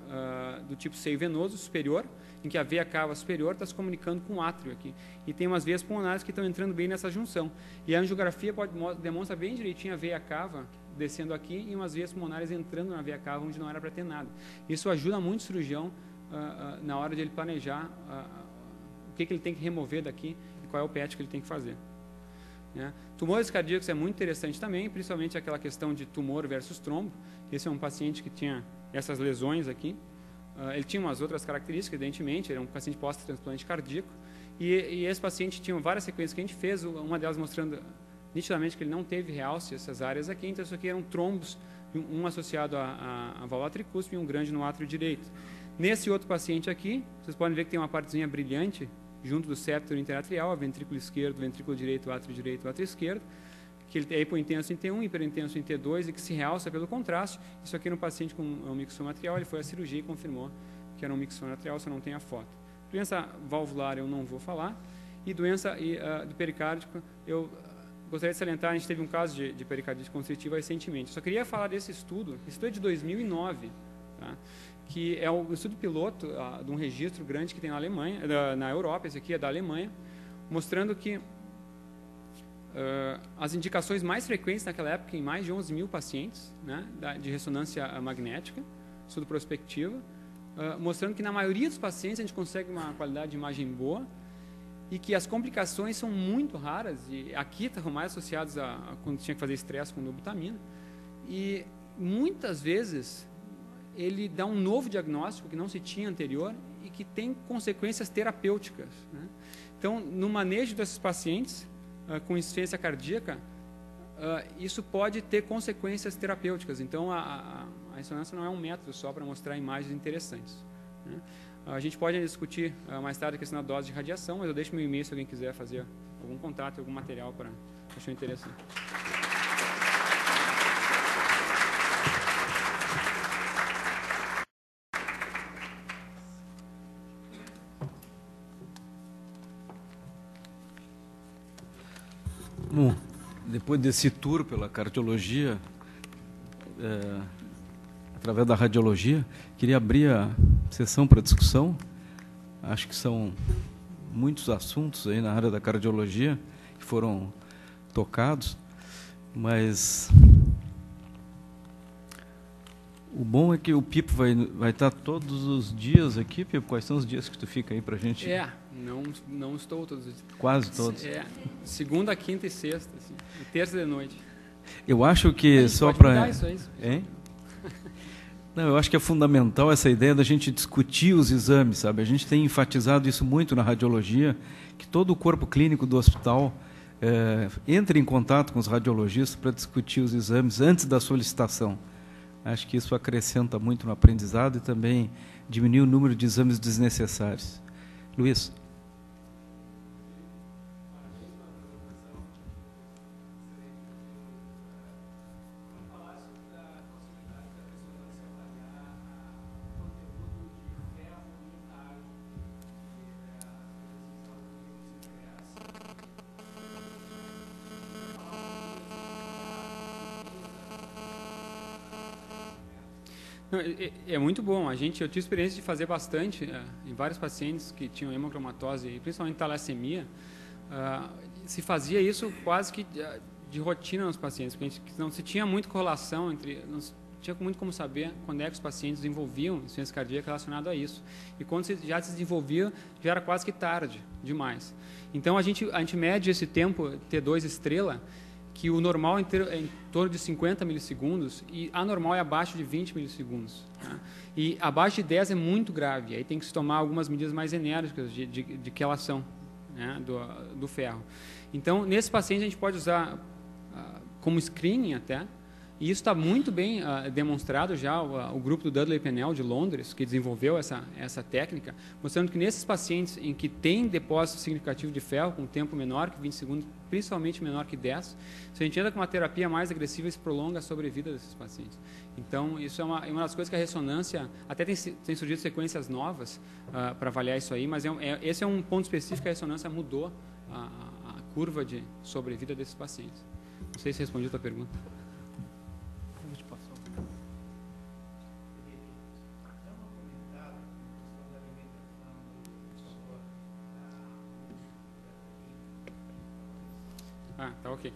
do tipo seio venoso superior, em que a veia cava superior está se comunicando com o átrio aqui. E tem umas veias pulmonares que estão entrando bem nessa junção. E a angiografia demonstra bem direitinho a veia cava descendo aqui e umas veias pulmonares entrando na veia cava onde não era para ter nada. Isso ajuda muito o cirurgião na hora de ele planejar o que ele tem que remover daqui e qual é o PET que ele tem que fazer. Né? Tumores cardíacos é muito interessante também, principalmente aquela questão de tumor versus trombo. Esse é um paciente que tinha essas lesões aqui. Ele tinha umas outras características, evidentemente, era um paciente pós-transplante cardíaco. E esse paciente tinha várias sequências que a gente fez, uma delas mostrando nitidamente que ele não teve realce, essas áreas aqui. Então, isso aqui eram trombos, um associado à válvula tricúspide e um grande no átrio direito. Nesse outro paciente aqui, vocês podem ver que tem uma partezinha brilhante junto do septo interatrial, ventrículo esquerdo, ventrículo direito, átrio esquerdo, que ele é hipointenso em T1, hiperintenso em T2 e que se realça pelo contraste. Isso aqui no paciente com um mixoma atrial, ele foi à cirurgia e confirmou que era um mixoma atrial, só não tem a foto. Doença valvular eu não vou falar. E doença do pericárdico, eu gostaria de salientar, a gente teve um caso de pericardite constritiva recentemente. Eu só queria falar desse estudo é de 2009, tá? Que é um estudo piloto de um registro grande que tem na Alemanha, na Europa, esse aqui é da Alemanha, mostrando que as indicações mais frequentes naquela época, em mais de 11 mil pacientes, né, de ressonância magnética, estudo prospectivo, mostrando que na maioria dos pacientes a gente consegue uma qualidade de imagem boa e que as complicações são muito raras, e aqui estavam mais associadas a quando tinha que fazer estresse com dobutamina, e muitas vezes ele dá um novo diagnóstico que não se tinha anterior e que tem consequências terapêuticas, né? Então, no manejo desses pacientes com insuficiência cardíaca, isso pode ter consequências terapêuticas. Então, a ressonância não é um método só para mostrar imagens interessantes, né? A gente pode discutir mais tarde a questão da dose de radiação, mas eu deixo meu e-mail se alguém quiser fazer algum contato, algum material para achar interessante. Bom, depois desse tour pela cardiologia, através da radiologia, queria abrir a sessão para discussão. Acho que são muitos assuntos aí na área da cardiologia que foram tocados, mas o bom é que o Pipo vai estar todos os dias aqui. Pipo, quais são os dias que tu fica aí para a gente? Não estou todos os dias. Quase todos. Segunda, quinta e sexta, assim, e terça de noite. Eu acho que só para... Hein? Não, eu acho que é fundamental essa ideia da gente discutir os exames, sabe? A gente tem enfatizado isso muito na radiologia, que todo o corpo clínico do hospital entre em contato com os radiologistas para discutir os exames antes da solicitação. Acho que isso acrescenta muito no aprendizado e também diminui o número de exames desnecessários. Luiz. É muito bom. Eu tive experiência de fazer bastante em vários pacientes que tinham hemocromatose e principalmente talassemia. Se fazia isso quase que de rotina nos pacientes, porque não se tinha muita correlação não se tinha muito como saber quando é que os pacientes desenvolviam insuficiência cardíaca relacionada a isso. E quando já se desenvolvia, já era quase que tarde demais. Então a gente mede esse tempo T2 estrela, que o normal é em torno de 50 milissegundos e anormal é abaixo de 20 milissegundos. Né? E abaixo de 10 é muito grave, aí tem que se tomar algumas medidas mais enérgicas de quelação, né, do ferro. Então, nesse paciente a gente pode usar como screening até, e isso está muito bem demonstrado já, o grupo do Dudley Pennell de Londres, que desenvolveu essa técnica, mostrando que nesses pacientes em que tem depósito significativo de ferro, com tempo menor que 20 segundos, principalmente menor que 10, se a gente entra com uma terapia mais agressiva, isso prolonga a sobrevida desses pacientes. Então, isso é uma das coisas que a ressonância, até tem surgido sequências novas para avaliar isso aí, mas esse é um ponto específico que a ressonância mudou curva de sobrevida desses pacientes. Não sei se respondi a tua pergunta. Vou te passar. Ah, tá ok.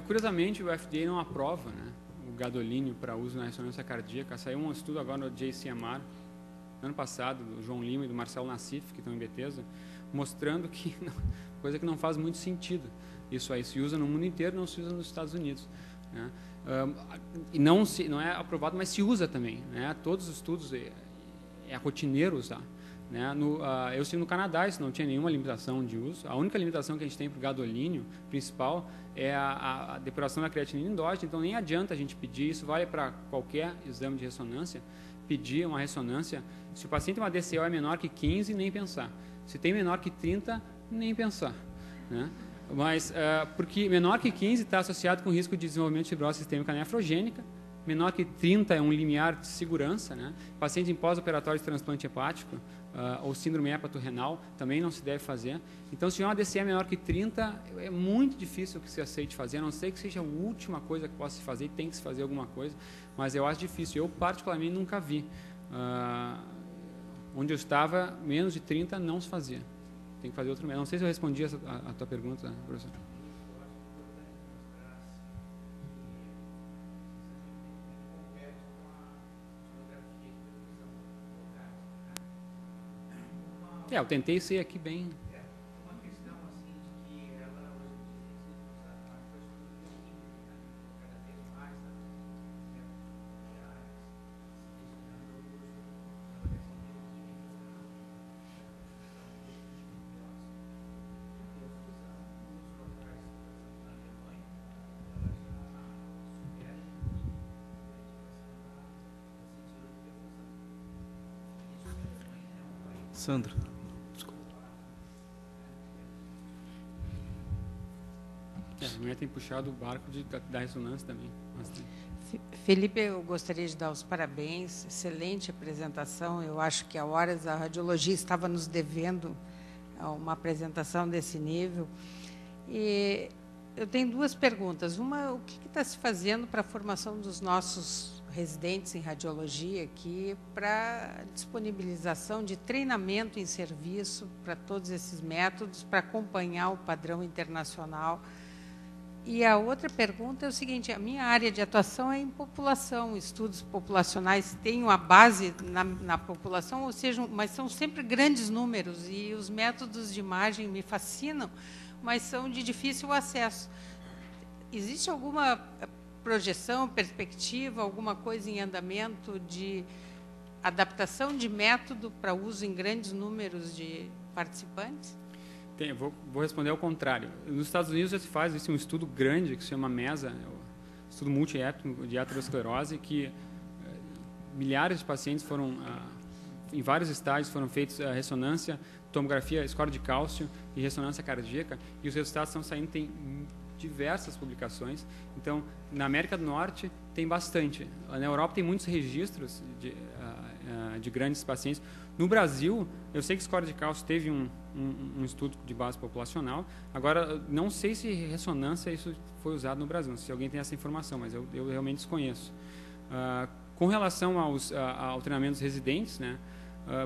Curiosamente, o FDA não aprova, né, o gadolínio para uso na ressonância cardíaca. Saiu um estudo agora no JCMR, ano passado, do João Lima e do Marcelo Nassif, que estão em Bethesda, mostrando que coisa que não faz muito sentido. Isso aí se usa no mundo inteiro, não se usa nos Estados Unidos, né? E não é aprovado, mas se usa também, né? Todos os estudos é rotineiro usar, né? Eu estive no Canadá, isso não tinha nenhuma limitação de uso. A única limitação que a gente tem para o gadolínio principal é a depuração da creatinina endógena, então nem adianta a gente pedir, isso vale para qualquer exame de ressonância, pedir uma ressonância. Se o paciente tem uma DCO é menor que 15, nem pensar. Se tem menor que 30, nem pensar, né? Mas, porque menor que 15 está associado com risco de desenvolvimento de fibrose sistêmica nefrogênica, menor que 30 é um limiar de segurança, né? Paciente em pós-operatório de transplante hepático ou síndrome hepatorrenal também não se deve fazer. Então, se tiver uma DCE menor que 30, é muito difícil que se aceite fazer, a não ser que seja a última coisa que possa se fazer, tem que se fazer alguma coisa, mas eu acho difícil. Eu, particularmente, nunca vi. Onde eu estava, menos de 30 não se fazia. Tem que fazer outro. Não sei se eu respondi a tua pergunta, professor. Eu tentei ser aqui bem. Uma questão assim de que ela hoje cada vez mais Sandra. A mulher tem puxado o barco da ressonância também. Felipe, eu gostaria de dar os parabéns, excelente apresentação. Eu acho que há horas a radiologia estava nos devendo uma apresentação desse nível. E eu tenho duas perguntas. Uma, o que está se fazendo para a formação dos nossos residentes em radiologia aqui, para disponibilização de treinamento em serviço para todos esses métodos, para acompanhar o padrão internacional? E a outra pergunta é o seguinte: a minha área de atuação é em população, estudos populacionais, tenho a base na população, ou seja, mas são sempre grandes números, e os métodos de imagem me fascinam, mas são de difícil acesso. Existe alguma projeção, perspectiva, alguma coisa em andamento de adaptação de método para uso em grandes números de participantes? Vou responder ao contrário. Nos Estados Unidos já se faz um estudo grande que se chama MESA, estudo multiétnico de aterosclerose, que milhares de pacientes foram, em vários estágios, foram feitos ressonância, tomografia, score de cálcio e ressonância cardíaca, e os resultados estão saindo, tem diversas publicações. Então, na América do Norte tem bastante. Na Europa tem muitos registros de grandes pacientes. No Brasil, eu sei que score de cálcio teve um estudo de base populacional. Agora, não sei se ressonância isso foi usado no Brasil, se alguém tem essa informação, mas eu realmente desconheço. Com relação ao treinamento dos residentes, né,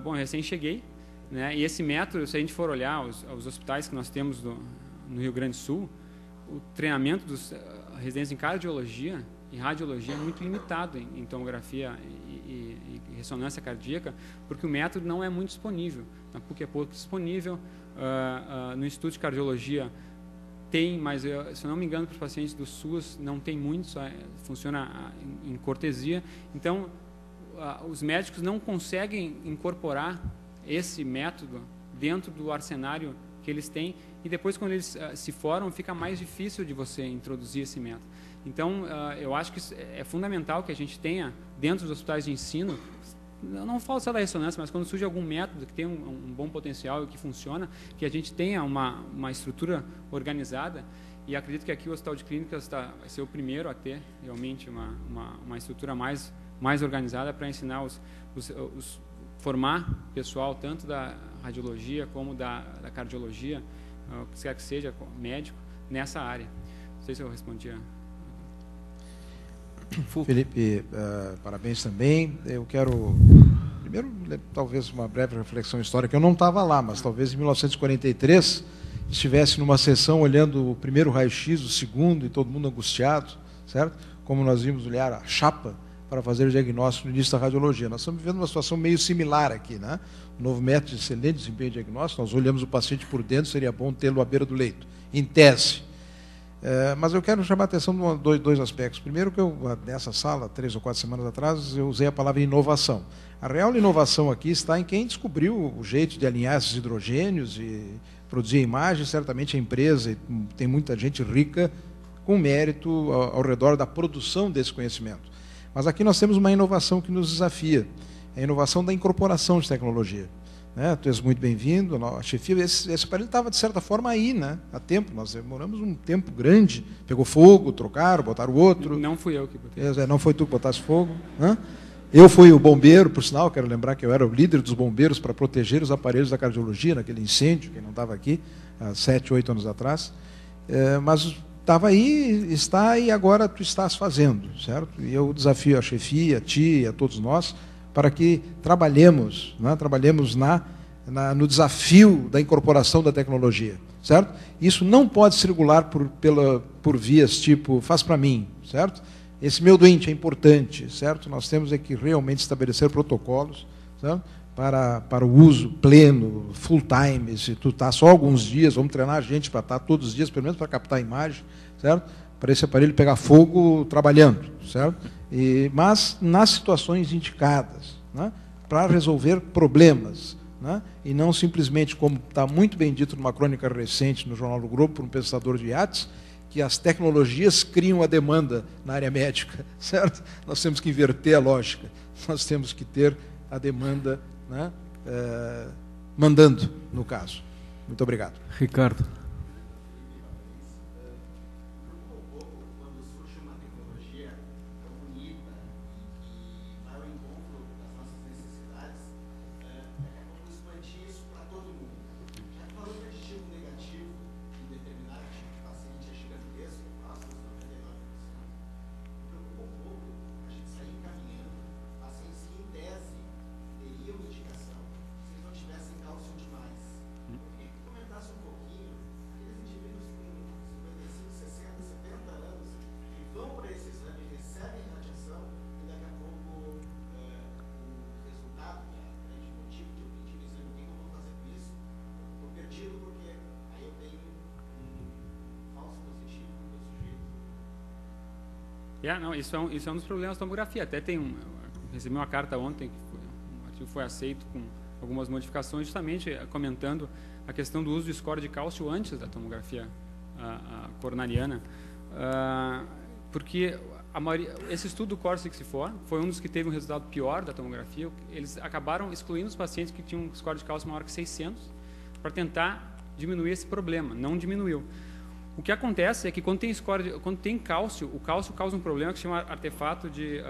bom, eu recém cheguei, né, e esse método, se a gente for olhar os hospitais que nós temos no Rio Grande do Sul, o treinamento dos residentes em cardiologia e radiologia é muito limitado em tomografia e ressonância cardíaca, porque o método não é muito disponível. Na PUC é pouco disponível, no Instituto de Cardiologia tem, mas se eu não me engano, para os pacientes do SUS não tem muito, só funciona em cortesia. Então, os médicos não conseguem incorporar esse método dentro do arsenário que eles têm, e depois, quando eles se formam, fica mais difícil de você introduzir esse método. Então, eu acho que é fundamental que a gente tenha, dentro dos hospitais de ensino, eu não falo só da ressonância, mas quando surge algum método que tem um bom potencial e que funciona, que a gente tenha uma estrutura organizada, e acredito que aqui o Hospital de Clínicas vai ser o primeiro a ter realmente uma estrutura mais organizada para ensinar formar pessoal tanto da radiologia como da cardiologia, o que quer que seja, médico, nessa área. Não sei se eu respondi. Felipe, parabéns também. Eu quero, primeiro, talvez uma breve reflexão histórica. Eu não estava lá, mas talvez em 1943 estivesse numa sessão olhando o primeiro raio-x, o segundo, e todo mundo angustiado, certo? Como nós vimos olhar a chapa para fazer o diagnóstico no início da radiologia. Nós estamos vivendo uma situação meio similar aqui, né? Um novo método de excelente desempenho diagnóstico, nós olhamos o paciente por dentro, seria bom tê-lo à beira do leito, em tese. Mas eu quero chamar a atenção de dois aspectos. Primeiro, que nessa sala, 3 ou 4 semanas atrás, eu usei a palavra inovação. A real inovação aqui está em quem descobriu o jeito de alinhar esses hidrogênios e produzir imagens. Certamente a empresa, e tem muita gente rica com mérito ao redor da produção desse conhecimento. Mas aqui nós temos uma inovação que nos desafia, a inovação da incorporação de tecnologia. Tu és muito bem-vindo, a chefia, esse aparelho estava, de certa forma, aí, né? Há tempo, nós demoramos um tempo grande, pegou fogo, trocaram, botaram outro. Não fui eu que botei. Não foi tu que botasse fogo. Eu fui o bombeiro, por sinal, quero lembrar que eu era o líder dos bombeiros para proteger os aparelhos da cardiologia naquele incêndio, quem não estava aqui, há 7, 8 anos atrás. Mas estava aí, está e agora tu estás fazendo, certo? E eu desafio a chefia, a ti e a todos nós, para que trabalhemos, né? Trabalhemos no desafio da incorporação da tecnologia, certo? Isso não pode circular por vias tipo, faz para mim, certo? Esse meu doente é importante, certo? Nós temos que realmente estabelecer protocolos, certo? Para o uso pleno, full time. Se tu está só alguns dias, vamos treinar a gente para estar todos os dias, pelo menos para captar a imagem, certo? Para esse aparelho pegar fogo trabalhando, certo? Mas nas situações indicadas, né? Para resolver problemas, né? E não simplesmente, como está muito bem dito numa crônica recente no Jornal do Globo, por um pensador de IATS, que as tecnologias criam a demanda na área médica, certo? Nós temos que inverter a lógica, nós temos que ter a demanda, né? Mandando, no caso. Muito obrigado. Ricardo. Não, isso é um dos problemas da tomografia. Até recebi uma carta ontem, o artigo foi aceito com algumas modificações, justamente comentando a questão do uso do score de cálcio antes da tomografia coronariana, porque esse estudo do Core 64 foi um dos que teve um resultado pior da tomografia. Eles acabaram excluindo os pacientes que tinham um score de cálcio maior que 600 para tentar diminuir esse problema. Não diminuiu. O que acontece é que quando tem cálcio, o cálcio causa um problema que se chama artefato de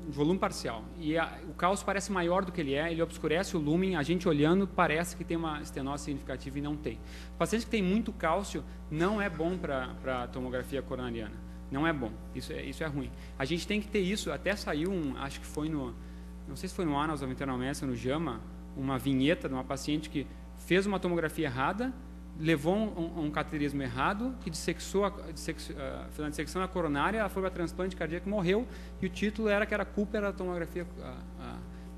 volume parcial. E o cálcio parece maior do que ele obscurece o lúmen, a gente olhando parece que tem uma estenose significativa e não tem. O paciente que tem muito cálcio não é bom para a tomografia coronariana. Não é bom, isso é ruim. A gente tem que ter isso, até saiu acho que foi não sei se foi no Annals of Internal Medicine, no JAMA, uma vinheta de uma paciente que fez uma tomografia errada, levou um cateterismo errado, que fez uma dissecção na coronária, ela foi para transplante cardíaco e morreu, e o título era que a culpa era a tomografia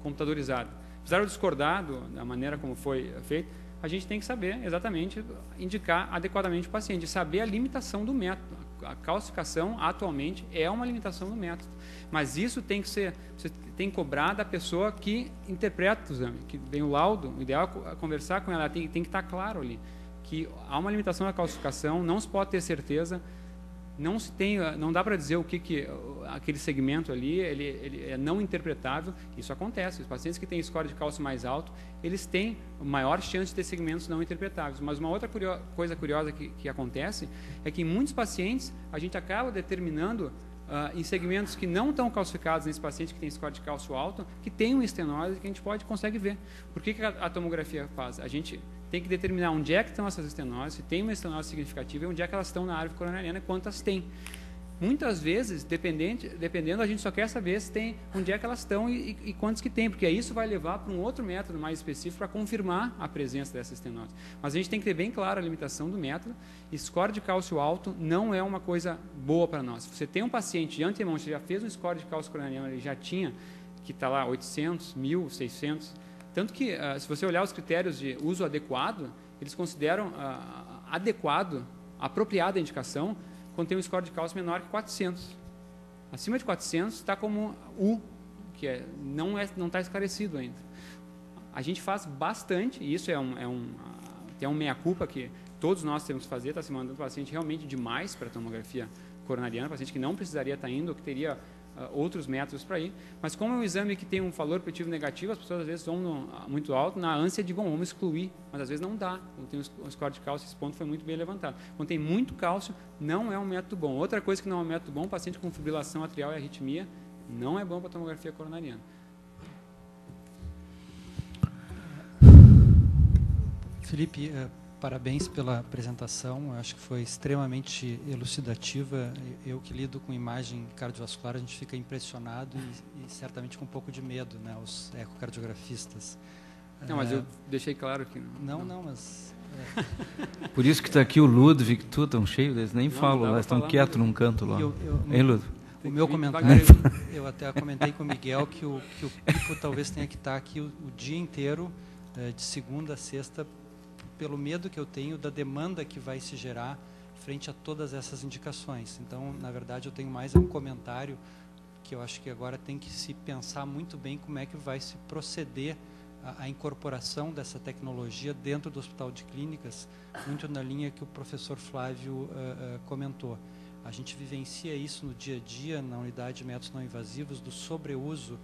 computadorizada. Apesar de discordar da maneira como foi feito, a gente tem que saber exatamente, indicar adequadamente o paciente, saber a limitação do método. A calcificação, atualmente, é uma limitação do método. Mas isso tem que ser, você tem que cobrar da pessoa que interpreta o exame, que vem o laudo, o ideal é conversar com ela, tem que estar claro ali, que há uma limitação da calcificação, não se pode ter certeza, não dá para dizer o que aquele segmento ali ele é não interpretável. Isso acontece. Os pacientes que têm score de cálcio mais alto, eles têm maior chance de ter segmentos não interpretáveis. Mas uma outra coisa curiosa que acontece é que em muitos pacientes a gente acaba determinando em segmentos que não estão calcificados nesse paciente que tem score de cálcio alto, que tem uma estenose que a gente consegue ver. Por que a tomografia faz? A gente tem que determinar onde é que estão essas estenoses, se tem uma estenose significativa e onde é que elas estão na árvore coronariana e quantas tem. Muitas vezes, dependendo, a gente só quer saber se tem, onde é que elas estão e quantos que tem, porque isso vai levar para um outro método mais específico para confirmar a presença dessa estenose. Mas a gente tem que ter bem claro a limitação do método. Score de cálcio alto não é uma coisa boa para nós. Se você tem um paciente de antemão, você já fez um score de cálcio coronariano, ele já tinha, que está lá 800, 1000, 600, tanto que, se você olhar os critérios de uso adequado, eles consideram adequado, apropriada a indicação, quando tem um score de cálcio menor que 400. Acima de 400 está como U, que não está esclarecido ainda. A gente faz bastante, e isso é um meia-culpa que todos nós temos que fazer, está se mandando o paciente realmente demais para a tomografia coronariana, paciente que não precisaria estar indo, ou que teria outros métodos para ir, mas como é um exame que tem um valor preditivo negativo, as pessoas às vezes vão muito alto na ânsia de, vamos excluir, mas às vezes não dá. Quando tem um score de cálcio, esse ponto foi muito bem levantado. Quando tem muito cálcio, não é um método bom. Outra coisa que não é um método bom, paciente com fibrilação atrial e arritmia, não é bom para a tomografia coronariana. Felipe, parabéns pela apresentação, acho que foi extremamente elucidativa. Eu que lido com imagem cardiovascular, a gente fica impressionado e certamente com um pouco de medo, né, os ecocardiografistas. Não, mas eu deixei claro que... Não, mas... Por isso que está aqui o Ludwig, tu tão cheio, eles nem falam, eles estão quietos num canto lá. Hein, Ludwig? O meu comentário, eu até comentei com o Miguel que o Pipo talvez tenha que estar aqui o dia inteiro, de segunda a sexta, pelo medo que eu tenho da demanda que vai se gerar frente a todas essas indicações. Então, na verdade, eu tenho mais um comentário que eu acho que agora tem que se pensar muito bem como é que vai se proceder a incorporação dessa tecnologia dentro do Hospital de Clínicas, muito na linha que o professor Flávio comentou. A gente vivencia isso no dia a dia, na unidade de métodos não invasivos, do sobreuso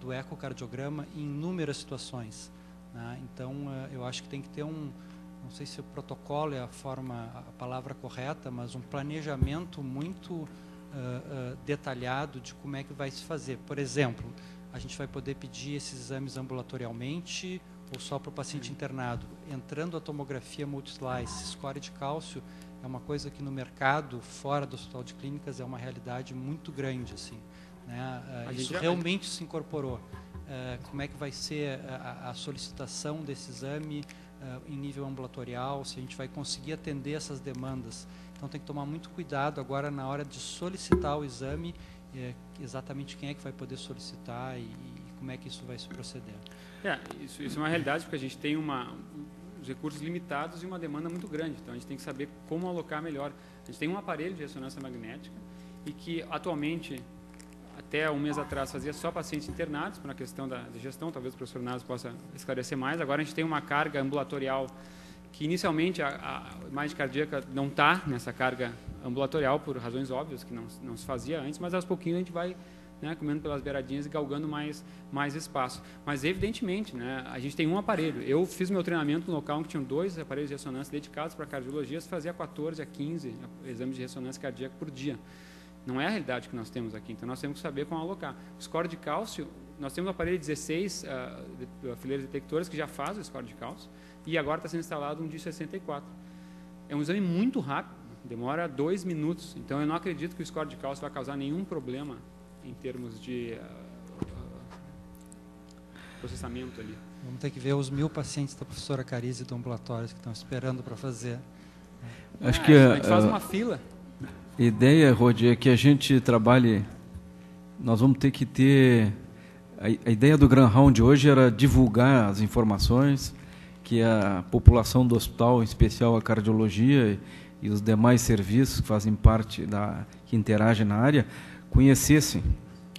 do ecocardiograma em inúmeras situações. Então, eu acho que tem que ter não sei se o protocolo é a palavra correta, mas um planejamento muito detalhado de como é que vai se fazer. Por exemplo, a gente vai poder pedir esses exames ambulatorialmente ou só para o paciente internado. Entrando a tomografia multislice, score de cálcio é uma coisa que no mercado, fora do Hospital de Clínicas, é uma realidade muito grande, assim, né? Isso realmente se incorporou. Como é que vai ser a solicitação desse exame em nível ambulatorial, se a gente vai conseguir atender essas demandas. Então tem que tomar muito cuidado agora na hora de solicitar o exame, exatamente quem é que vai poder solicitar e como é que isso vai se proceder. Isso é uma realidade, porque a gente tem os recursos limitados e uma demanda muito grande, então a gente tem que saber como alocar melhor. A gente tem um aparelho de ressonância magnética e que atualmente, até um mês atrás, fazia só pacientes internados, por uma questão da gestão, talvez o professor Naso possa esclarecer mais. Agora a gente tem uma carga ambulatorial que inicialmente a imagem cardíaca não está nessa carga ambulatorial por razões óbvias, que não se fazia antes, mas aos pouquinhos a gente vai, né, comendo pelas beiradinhas e galgando mais espaço. Mas evidentemente, né, a gente tem um aparelho. Eu fiz meu treinamento no local onde tinham 2 aparelhos de ressonância dedicados para cardiologia, se fazia 14 a 15 exames de ressonância cardíaca por dia. Não é a realidade que nós temos aqui, então nós temos que saber como alocar. O score de cálcio, nós temos um aparelho de 16 fileiras detectoras que já faz o score de cálcio, e agora está sendo instalado um de 64. É um exame muito rápido, demora 2 minutos, então eu não acredito que o score de cálcio vai causar nenhum problema em termos de processamento ali. Vamos ter que ver os 1000 pacientes da professora Carize do ambulatório que estão esperando para fazer. Acho que a gente faz uma fila. A ideia, Rodi, é que a gente trabalhe, nós vamos ter que ter, a ideia do Grand Round hoje era divulgar as informações que a população do hospital, em especial a cardiologia e os demais serviços que fazem parte que interagem na área, conhecessem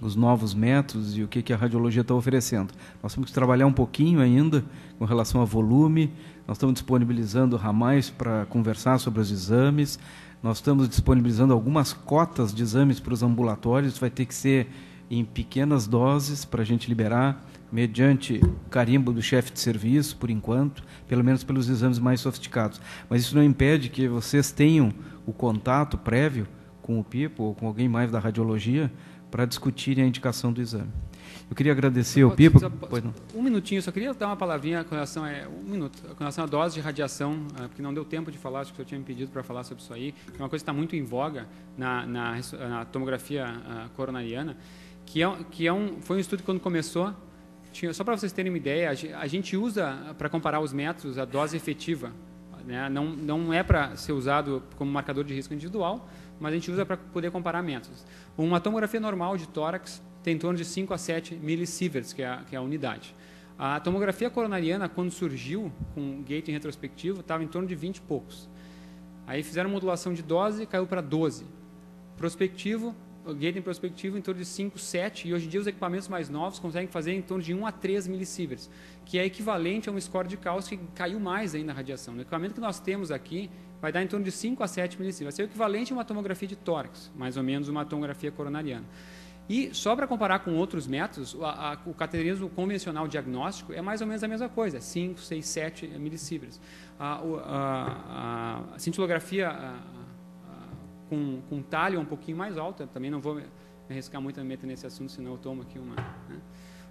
os novos métodos e o que a radiologia está oferecendo. Nós temos que trabalhar um pouquinho ainda com relação a volume, nós estamos disponibilizando ramais para conversar sobre os exames, nós estamos disponibilizando algumas cotas de exames para os ambulatórios, vai ter que ser em pequenas doses para a gente liberar, mediante carimbo do chefe de serviço, por enquanto, pelo menos pelos exames mais sofisticados. Mas isso não impede que vocês tenham o contato prévio com o Pipo ou com alguém mais da radiologia para discutirem a indicação do exame. Eu queria agradecer ao Pipo. Um minutinho, só queria dar uma palavrinha com relação com relação à dose de radiação, porque não deu tempo de falar, acho que o senhor tinha me pedido para falar sobre isso aí, que é uma coisa que está muito em voga na tomografia coronariana, foi um estudo que quando começou, só para vocês terem uma ideia, a gente usa para comparar os métodos a dose efetiva, né? Não é para ser usado como marcador de risco individual, mas a gente usa para poder comparar métodos. Uma tomografia normal de tórax tem em torno de 5 a 7 millisieverts, que é a unidade. A tomografia coronariana, quando surgiu com gating retrospectivo, estava em torno de 20 e poucos. Aí fizeram modulação de dose, caiu para 12. Prospectivo, o gating prospectivo em torno de 5, 7, e hoje em dia os equipamentos mais novos conseguem fazer em torno de 1 a 3 millisieverts, que é equivalente a um score de Gauss que caiu mais ainda na radiação. O equipamento que nós temos aqui vai dar em torno de 5 a 7 millisieverts, vai ser o equivalente a uma tomografia de tórax, mais ou menos uma tomografia coronariana. E só para comparar com outros métodos, o cateterismo convencional diagnóstico é mais ou menos a mesma coisa, 5, 6, 7 millisieverts. A cintilografia com talho um pouquinho mais alta, também não vou me arriscar muito a meter nesse assunto, senão eu tomo aqui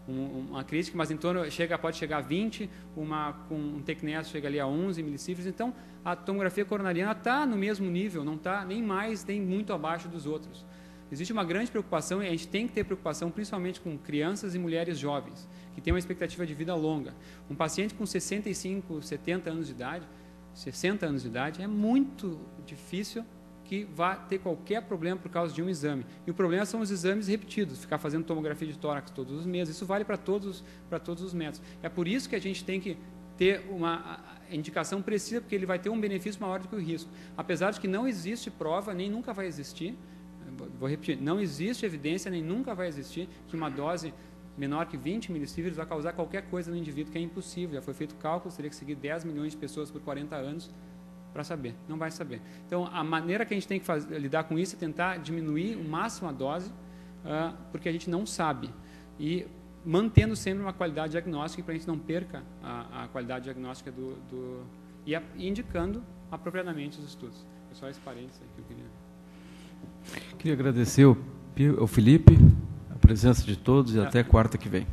uma crítica, mas em torno, pode chegar a 20, com um TECNES chega ali a 11 millisieverts, então a tomografia coronariana está no mesmo nível, não está nem mais, nem muito abaixo dos outros. Existe uma grande preocupação, e a gente tem que ter preocupação principalmente com crianças e mulheres jovens, que têm uma expectativa de vida longa. Um paciente com 65, 70 anos de idade, 60 anos de idade, é muito difícil que vá ter qualquer problema por causa de um exame. E o problema são os exames repetidos, ficar fazendo tomografia de tórax todos os meses. Isso vale para todos os métodos. É por isso que a gente tem que ter uma indicação precisa, porque ele vai ter um benefício maior do que o risco. Apesar de que não existe prova, nem nunca vai existir, vou repetir, não existe evidência, nem nunca vai existir, que uma dose menor que 20 millisieverts vai causar qualquer coisa no indivíduo, que é impossível. Já foi feito cálculo, teria que seguir 10 milhões de pessoas por 40 anos, para saber, não vai saber. Então, a maneira que a gente tem que lidar com isso é tentar diminuir o máximo a dose, porque a gente não sabe. E mantendo sempre uma qualidade diagnóstica, para a gente não perca a qualidade diagnóstica e indicando apropriadamente os estudos. É só esse parênteses aí que eu queria. Queria agradecer ao Felipe, a presença de todos e até quarta que vem.